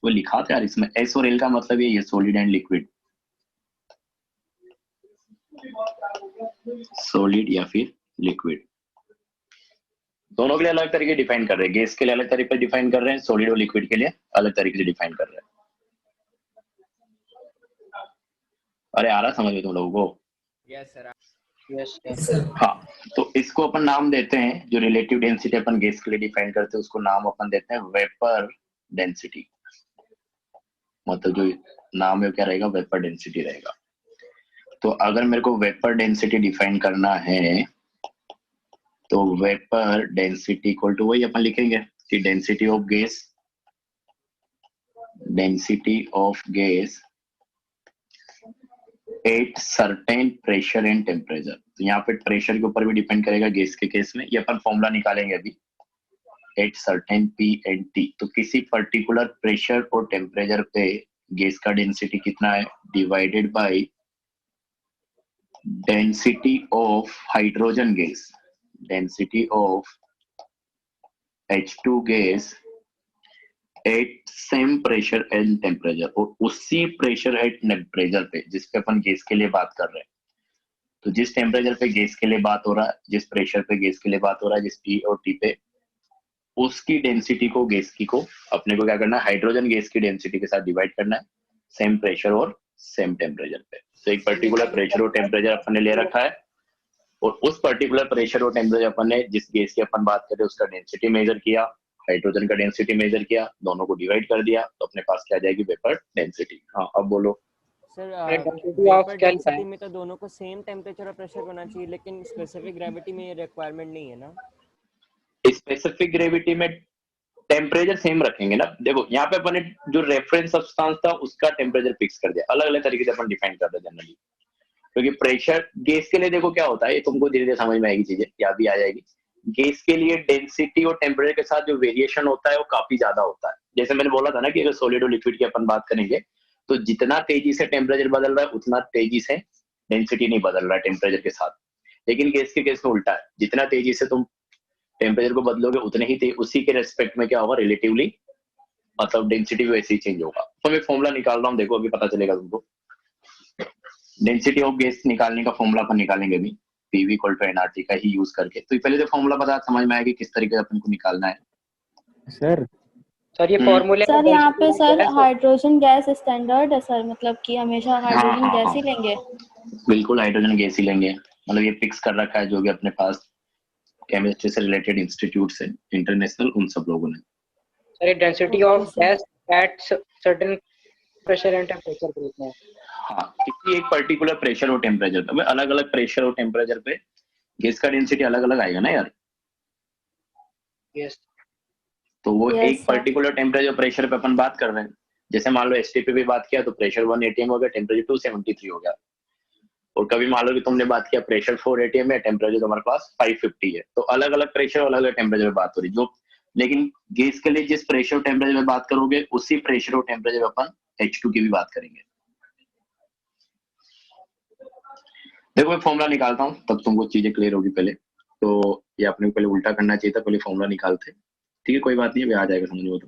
वो लिखा था यार इसमें, एस और एल का मतलब ये सॉलिड एंड लिक्विड, सॉलिड या फिर लिक्विड, दोनों के लिए अलग तरीके डिफाइन कर रहे हैं। गैस के लिए अलग तरीके डिफाइन कर रहे हैं, सॉलिड और लिक्विड के लिए अलग तरीके से डिफाइन कर रहे हैं। अरे आ रहा समझ में तुम लोगों को? Yes sir. यस हाँ, तो इसको अपन नाम देते हैं, जो रिलेटिव डेंसिटी अपन गैस के लिए डिफाइन करते हैं उसको नाम अपन देते हैं वेपर डेंसिटी। मतलब जो नाम है वो क्या रहेगा? वेपर डेंसिटी रहेगा। तो अगर मेरे को वेपर डेंसिटी डिफाइन करना है तो वेपर डेंसिटी इक्वल टू वही अपन लिखेंगे कि density of gas at certain pressure and temperature. तो यहाँ पे प्रेशर के ऊपर भी डिपेंड करेगा गैस के केस में। ये अपन फॉर्मूला निकालेंगे अभी, at certain P and T। तो किसी पर्टिकुलर प्रेशर और टेम्परेचर पे गैस का डेंसिटी कितना है, divided by density of hydrogen gas, density of H2 gas at same pressure and temperature. और उसी प्रेशर एंड टेम्परेचर पे जिस पे अपन गैस के लिए बात कर रहे हैं, तो जिस टेम्परेचर पे गैस के लिए बात हो रहा है, जिस प्रेशर पे गैस के लिए बात हो रहा है, जिस P और T पे, उसकी डेंसिटी को गैस की को अपने को क्या करना है, हाइड्रोजन गैस की डेंसिटी के साथ डिवाइड करना है, सेम प्रेशर और सेम टेम्परेचर पे। तो एक पर्टिकुलर प्रेशर और टेम्परेचर अपन ने ले रखा है, और उस पर्टिकुलर प्रेशर और टेम्परेचर अपन ने जिस गैस की अपन बात करें उसका डेंसिटी मेजर किया, हाइड्रोजन का डेंसिटी मेजर किया, दोनों को डिवाइड कर दिया, तो अपने पास क्या आ जाएगी, वेपर डेंसिटी। हाँ अब बोलो सर density of वेपर क्या लिखा डेंसिटी है? में तो दोनों को सेम टेम्परेचर और प्रेशर होना चाहिए, लेकिन स्पेसिफिक ग्रेविटी में ये रिक्वायरमेंट नहीं है ना। स्पेसिफिक ग्रेविटी में टेम्परेचर सेम रखेंगे ना। देखो यहाँ पे अपन ने जो रेफरेंस सब्सटेंस था उसका टेम्परेचर फिक्स कर दिया, अलग अलग तरीके से अपन डिफाइन कर रहे हैं जनरली, क्योंकि प्रेशर गैस के लिए देखो क्या होता है, ये तुमको धीरे धीरे समझ में आएगी, चीजें याद भी आ जाएगी। गैस के लिए डेंसिटी और टेम्परेचर के साथ जो वेरिएशन होता है वो काफी ज्यादा होता है। जैसे मैंने बोला था ना कि अगर सॉलिड और लिक्विड की अपन बात करेंगे तो जितना तेजी से टेम्परेचर बदल रहा है उतना तेजी से डेंसिटी नहीं बदल रहा है टेम्परेचर के साथ। लेकिन गैस के केस में उल्टा है, जितना तेजी से तुम टेम्परेचर को बदलोगे उतने ही उसी के रेस्पेक्ट में क्या होगा, रिलेटिवली मतलब डेंसिटी भी वैसे ही चेंज होगा। तो मैं फॉर्मूला निकाल रहा हूँ, देखो अभी पता चलेगा तुमको। डेंसिटी ऑफ गैस निकालने का फॉर्मूला अपन निकालेंगे अभी, PV इक्वल टू nRT का ही यूज करके। तो पहले तो फॉर्मूला पता समझ में आएगा किस तरीके से अपन को निकालना है। सर सर ये फॉर्मूले सर यहाँ पे सर हाइड्रोजन गैस स्टैंडर्ड है सर, मतलब कि हमेशा हाइड्रोजन हाँ, गैस हाँ। ही लेंगे। बिल्कुल हाइड्रोजन गैस ही लेंगे, मतलब ये फिक्स कर रखा है जो भी अपने पास केमिस्ट्री से रिलेटेड इंस्टीट्यूट से इंटरनेशनल उन सब लोगों ने। सर ये density Okay, of sir. Gas at certain pressure and temperature पे लिखना है। हाँ, किसी एक पर्टिकुलर प्रेशर और टेम्परेचर पे, अलग अलग प्रेशर और टेम्परेचर पे गैस का डेंसिटी अलग अलग आएगा ना यार। यस तो वो Yes, एक sir. पर्टिकुलर टेम्परेचर प्रेशर पे अपन बात कर रहे हैं। जैसे मान लो STP पे बात किया तो प्रेशर 1 atm हो गया, टेम्परेचर 273 हो गया। और कभी मान लो कि तुमने बात किया प्रेशर 4 atm है, टेम्परेचर तुम्हारे पास 550 है। तो अलग अलग प्रेशर और अलग अलग टेम्परेचर पे बात हो रही जो, लेकिन गैस के लिए जिस प्रेशर और टेम्परेचर पे बात करोगे उसी प्रेशर और टेम्परेचर पे अपन H2 की भी बात करेंगे। देखो मैं फॉर्मूला निकालता हूँ तब तुमको चीजें क्लियर होगी। पहले तो ये अपने को पहले उल्टा करना चाहिए था, पहले फॉर्मूला निकालते। ठीक है कोई बात नहीं, अभी आ जाएगा समझ में। तो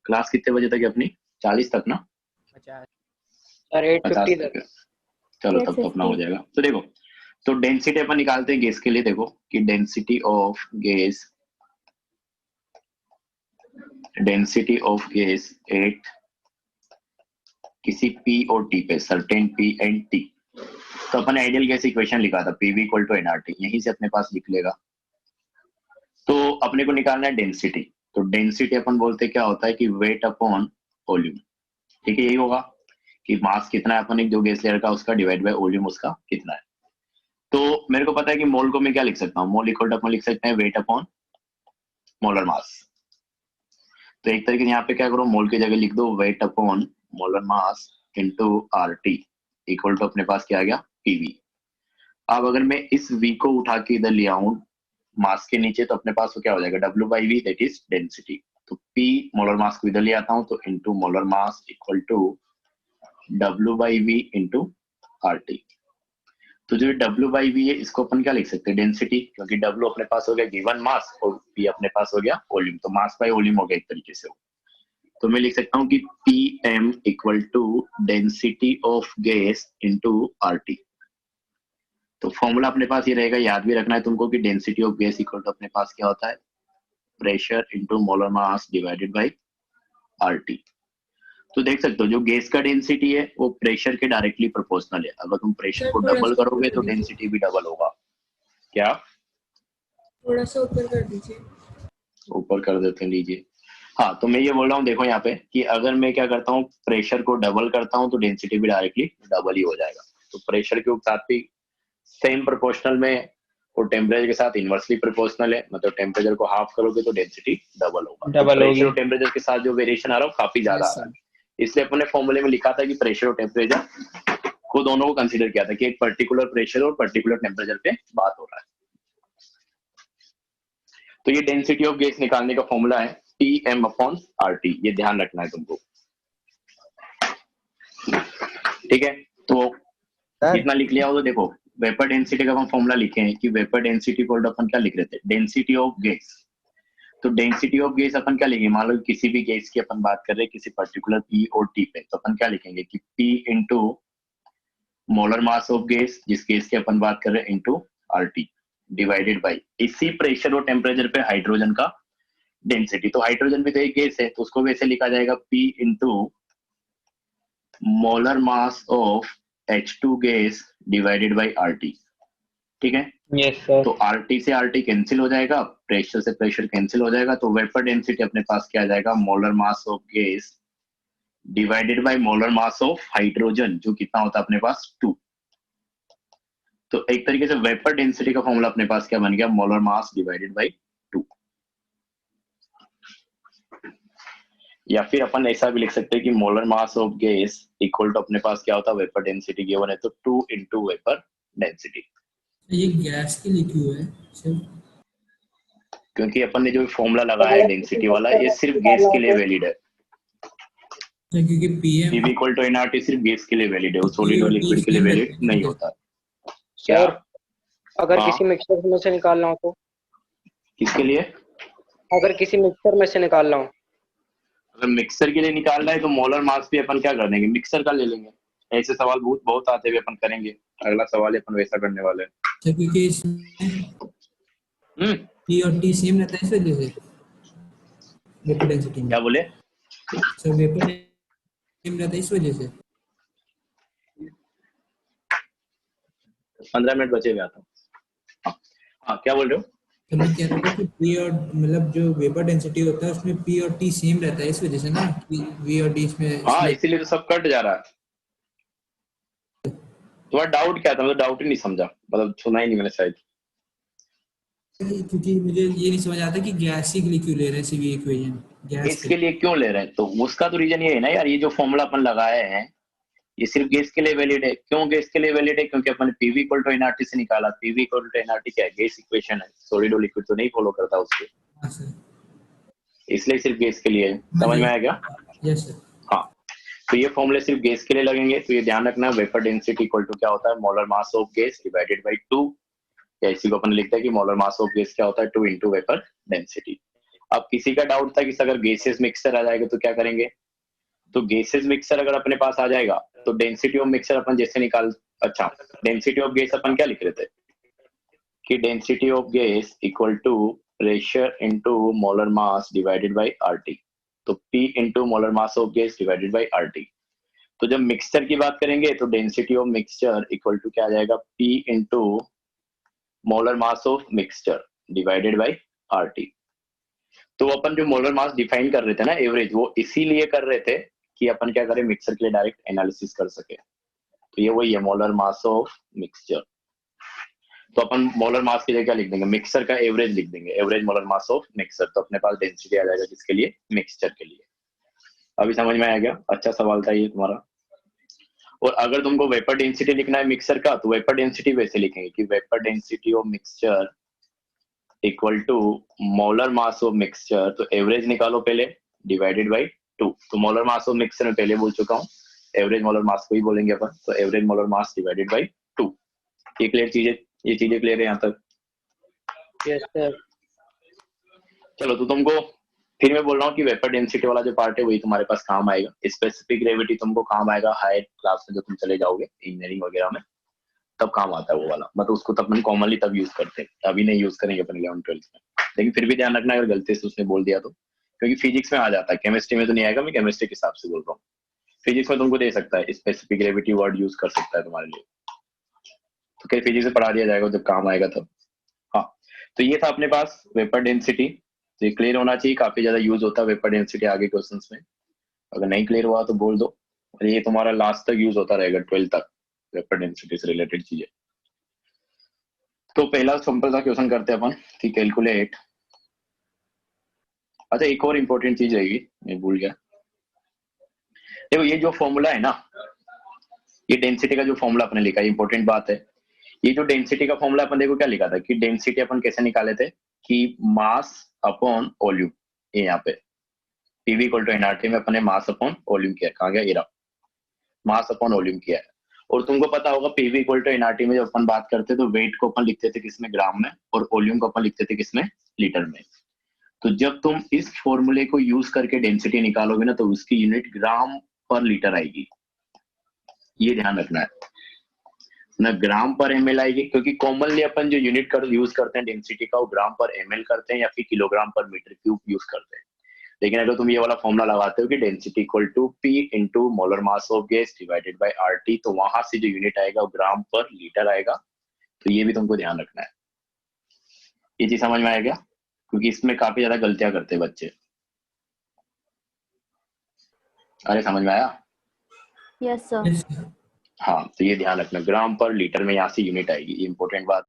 क्लास कितने बजे तक है अपनी? 40 तक ना? 50। सर 50 850 तक है, चलो तब तो अपना हो जाएगा। तो देखो, तो डेंसिटी अपन निकालते हैं गैस के लिए। देखो कि डेंसिटी ऑफ गैस एट किसी P और T पे, सर्टेन P एंड T। तो अपन आइडियल गैस इक्वेशन लिखा था PV इक्वल टू nRT, यहीं से अपने पास लिख लेगा। तो अपने को निकालना है डेंसिटी। तो डेंसिटी अपन बोलते क्या होता है कि वेट अपॉन वॉल्यूम। ठीक है, यही होगा कि मास कितना है अपन एक जो गैस लेयर का उसका डिवाइड बाय वॉल्यूम उसका कितना है। तो मेरे को पता है कि मोल को मैं क्या लिख सकता हूँ, मोल इक्वल टू अपन लिख सकते हैं वेट अपॉन मोलर मास। तो एक तरीके से यहाँ पे क्या करो, मोल की जगह लिख दो weight upon molar mass into RT equal to अपने पास क्या आ गया PV। अब अगर मैं इस V को उठा के इधर ले आऊं मास के नीचे तो अपने पास वो क्या हो जाएगा W/V, दैट इज डेंसिटी। तो P मोलर मास को इधर ले आता हूं तो into molar mass equal to W/V into RT। तो जो W/V है इसको अपन क्या लिख सकते हैं, डेंसिटी, क्योंकि W अपने पास हो गया गिवन मास और P अपने पास हो गया वॉल्यूम। तो मास बाय वॉल्यूम हो गया एक तरीके से। तो मैं लिख सकता हूँ कि PM equal to density of gas into RT। तो फॉर्मूला अपने पास ये रहेगा, याद भी रखना है तुमको कि density of gas equal to अपने पास क्या होता है, pressure into molar mass divided by RT। तो देख सकते हो जो गैस का डेंसिटी है वो प्रेशर के डायरेक्टली प्रोपोर्शनल है। अगर तुम प्रेशर को डबल करोगे तो डेंसिटी भी डबल होगा। क्या थोड़ा सा ऊपर कर दीजिए। ऊपर कर देते हैं, लीजिए। हाँ, तो मैं ये बोल रहा हूँ देखो यहाँ पे कि अगर मैं क्या करता हूँ प्रेशर को डबल करता हूँ तो डेंसिटी भी डायरेक्टली डबल ही हो जाएगा। तो प्रेशर के साथ भी सेम प्रोपोर्शनल में और टेम्परेचर के साथ इनवर्सली प्रोपोर्शनल है, मतलब टेम्परेचर को हाफ करोगे तो डेंसिटी डबल होगा। डबल तो होगी। प्रेशर और टेम्परेचर के साथ जो वेरिएशन आ रहा है वो काफी ज्यादा आ रहा है, इसलिए अपने फॉर्मूले में लिखा था कि प्रेशर और टेम्परेचर को दोनों को कंसीडर किया था कि एक पर्टिकुलर प्रेशर और पर्टिकुलर टेम्परेचर पे बात हो रहा है। तो ये डेंसिटी ऑफ गैस निकालने का फॉर्मूला है PM अपॉन RT, ये ध्यान रखना है तुमको। ठीक है, तो कितना लिख लिया हो तो देखो वेपर डेंसिटी का हम फॉर्मूला लिखे हैं कि वेपर डेंसिटी को अपन क्या लिख रहे थे, डेंसिटी ऑफ गैस। तो डेंसिटी ऑफ गैस अपन क्या लिखेंगे, मान लो किसी भी गैस की अपन बात कर रहे हैं किसी पर्टिकुलर P और T पे, तो अपन क्या लिखेंगे कि P into molar mass of gas, जिस गैस की अपन बात कर रहे हैं, इनटू आरटी डिवाइडेड बाय इसी प्रेशर और टेम्परेचर पे हाइड्रोजन का डेंसिटी। तो हाइड्रोजन भी तो एक गैस है, तो उसको वैसे लिखा जाएगा P into molar mass of H2 gas divided by RT। ठीक है, यस सर। तो RT से RT कैंसिल हो जाएगा, प्रेशर से प्रेशर कैंसिल हो जाएगा, तो वेपर डेंसिटी अपने पास क्या आ जाएगा, molar mass of gas divided by molar mass of hydrogen, जो कितना होता है अपने पास 2। तो एक तरीके से वेपर डेंसिटी का फॉर्मूला अपने पास क्या बन गया, मोलर मास डिवाइडेड बाय 2। या फिर अपन ऐसा भी लिख सकते हैं कि molar mass of gas equal to अपने पास क्या होता है, वेपर डेंसिटी गिवन है तो 2 इंटू वेपर डेंसिटी। ये गैस के लिए क्यों है सर? क्योंकि अपन ने जो फॉर्मूला लगाया है डेंसिटी वाला, ये सिर्फ गैस के लिए वैलिड है, क्योंकि PM P equal to NRT सिर्फ गैस के लिए वैलिड है, वो सॉलिड और लिक्विड के लिए वैलिड नहीं होता। क्या सर अगर हाँ। किसी मिक्सर में से निकालना हो तो? किसके लिए? अगर किसी मिक्सर में से निकालना हो, अगर मिक्सर के लिए निकालना है तो मोलर मास भी अपन क्या कर देंगे, मिक्सर का ले लेंगे। ऐसे सवाल बहुत आते हुए अपन करेंगे, अगला सवाल अपन वैसा करने वाले हैं। क्योंकि इसमें P और T सेम रहता है इस वजह से वेपर डेंसिटी में। क्या बोले सर? वेपर सेम रहता है इस वजह से। 15 मिनट बचे हुए आता हूँ। हाँ क्या बोल रहे हो? तो मैं कह रहा था कि P और मतलब जो वेपर डेंसिटी होता है उसमें P और T सेम रहता है इस वजह से ना, कि V और D इसमें। हाँ इसीलिए तो सब कट जा रहा है। तुम्हारा डाउट क्या था? मतलब डाउट ही नहीं समझा, मतलब सुना ही नहीं मैंने शायद। क्योंकि मुझे ये नहीं समझ आता कि गैस के लिए क्यों ले रहे हैं सीवी इक्वेशन, गैस इसके लिए क्यों ले रहे हैं, तो उसका तो रीजन ये है ना यार, ये जो फॉर्मूला अपन लगाए हैं ये सिर्फ गैस के लिए वैलिड है। क्यों गैस के लिए वैलिड है? क्योंकि अपन PV इक्वल टू एनआरटी से निकाला। PV इक्वल टू एनआरटी क्या है, गैस इक्वेशन है, सॉलिड और लिक्विड तो नहीं फॉलो करता उसके, इसलिए सिर्फ गैस के लिए है। समझ में आया क्या? Yes sir. हाँ, तो ये फॉर्मूले सिर्फ गैस के लिए लगेंगे, तो ये ध्यान रखना, वेपर डेंसिटी इक्वल टू क्या होता है, molar mass of gas divided bye 2, या इसी को अपन लिखते हैं कि मोलर मास ऑफ गैस क्या होता है, 2 इंटू वेपर डेंसिटी। अब किसी का डाउट था कि अगर गैसेस मिक्सचर आ जाएगा तो क्या करेंगे, तो गैसेस मिक्सचर अगर अपने पास आ जाएगा तो डेंसिटी ऑफ मिक्सचर अपन जैसे निकाल, अच्छा डेंसिटी ऑफ गैस अपन क्या लिख रहे थे कि density of gas equal to pressure into molar mass divided by RT, तो P into molar mass of gas divided by RT। तो जब मिक्सचर की बात करेंगे तो density of mixture equal to क्या आ जाएगा, P into molar mass of mixture divided by RT। तो अपन जो मोलर मास डिफाइन कर रहे थे ना एवरेज, वो इसीलिए कर रहे थे कि अपन क्या करें, मिक्सचर के लिए डायरेक्ट एनालिसिस कर सके। तो ये वही है मोलर मास ऑफ मिक्सचर। तो अपन मोलर मास की जगह क्या लिख देंगे, मिक्सचर का एवरेज लिख देंगे, average molar mass of mixture. तो अपने पास डेंसिटी आ जाएगा किसके लिए, मिक्सचर के लिए। अभी समझ में आ गया? अच्छा सवाल था ये तुम्हारा। और अगर तुमको वेपर डेंसिटी लिखना है मिक्सचर का, तो वेपर डेंसिटी वैसे लिखेंगे कि vapour density of mixture equal to molar mass of mixture, तो एवरेज निकालो पहले, डिवाइडेड बाय 2। तो मोलर मास ऑफ मिक्सचर में पहले बोल चुका हूँ, एवरेज मोलर मास को ही बोलेंगे अपन, तो average molar mass divided bye 2। ये क्लियर चीजें, ये चीजें क्लियर है यहाँ तक? Yes sir. चलो, तो तुमको फिर मैं बोल रहा हूँ कि वेपर डेंसिटी वाला जो पार्ट है वही तुम्हारे पास काम आएगा। स्पेसिफिक ग्रेविटी तुमको काम आएगा हायर क्लास में, जो तुम चले जाओगे इंजीनियरिंग वगैरह में, तब काम आता है वो वाला। मतलब उसको तब अपन कॉमनली तब यूज करते हैं, अभी नहीं यूज करेंगे अपन 11-12 में। लेकिन फिर भी ध्यान रखना अगर गलती से उसने बोल दिया तो, क्योंकि फिजिक्स में आ जाता है, केमिस्ट्री में तो नहीं आएगा। मैं केमिस्ट्री के हिसाब से बोल रहा हूँ, फिजिक्स में तुमको दे सकता है, स्पेसिफिक ग्रेविटी वर्ड यूज कर सकता है तुम्हारे लिए। तो क्या फिजिक्स से पढ़ा दिया जाएगा जब काम आएगा तब। हाँ, तो ये था अपने पास वेपर डेंसिटी। तो ये क्लियर होना चाहिए, काफी ज्यादा यूज होता है वेपर डेंसिटी आगे क्वेश्चंस में। अगर नहीं क्लियर हुआ तो बोल दो, और ये तुम्हारा लास्ट तक यूज होता रहेगा 12 तक, वेपर डेंसिटी से रिलेटेड चीजें। तो पहला सिंपल सा क्वेश्चन करते हैं अपन कि कैलकुलेट। अच्छा, एक और इंपॉर्टेंट चीज रहेगी, मैं भूल गया। देखो ये जो फॉर्मूला है ना, ये डेंसिटी का जो फॉर्मूला अपने लिखा है, इंपॉर्टेंट बात है। ये जो डेंसिटी का फॉर्मूला अपन देखो क्या लिखा था कि डेंसिटी अपन कैसे निकाले थे कि मास अपॉन वॉल्यूम। ये यहाँ पे PV इक्वल टू एनआरटी में अपने मास अपॉन वॉल्यूम किया, कहाँ गया, ये मास अपॉन वॉल्यूम किया है। और तुमको पता होगा PV इक्वल टू एनआरटी में जब अपन बात करते तो वेट को अपन लिखते थे किसमें, ग्राम में, और वॉल्यूम को अपन लिखते थे किसमें, लीटर में। तो जब तुम इस फॉर्मूले को यूज करके डेंसिटी निकालोगे ना, तो उसकी यूनिट ग्राम पर लीटर आएगी, ये ध्यान रखना है। ना ग्राम पर ml आएगी, क्योंकि कॉमनली अपन जो यूनिट कर यूज करते हैं डेंसिटी का वो ग्राम पर ml करते हैं या फिर किलोग्राम पर मीटर क्यूब यूज करते हैं। लेकिन अगर तुम ये वाला फॉर्मूला लगाते हो कि density equal to P into molar mass of gas divided by RT, तो वहां से जो यूनिट आएगा वो ग्राम पर लीटर आएगा। तो ये भी तुमको ध्यान रखना है। ये चीज समझ में आया क्या? क्योंकि इसमें काफी ज्यादा गलतियां करते हैं बच्चे। अरे समझ में आया? Yes sir. Yes, sir. हाँ, तो ये ध्यान रखना, ग्राम पर लीटर में यहाँ से यूनिट आएगी, ये इंपॉर्टेंट बात।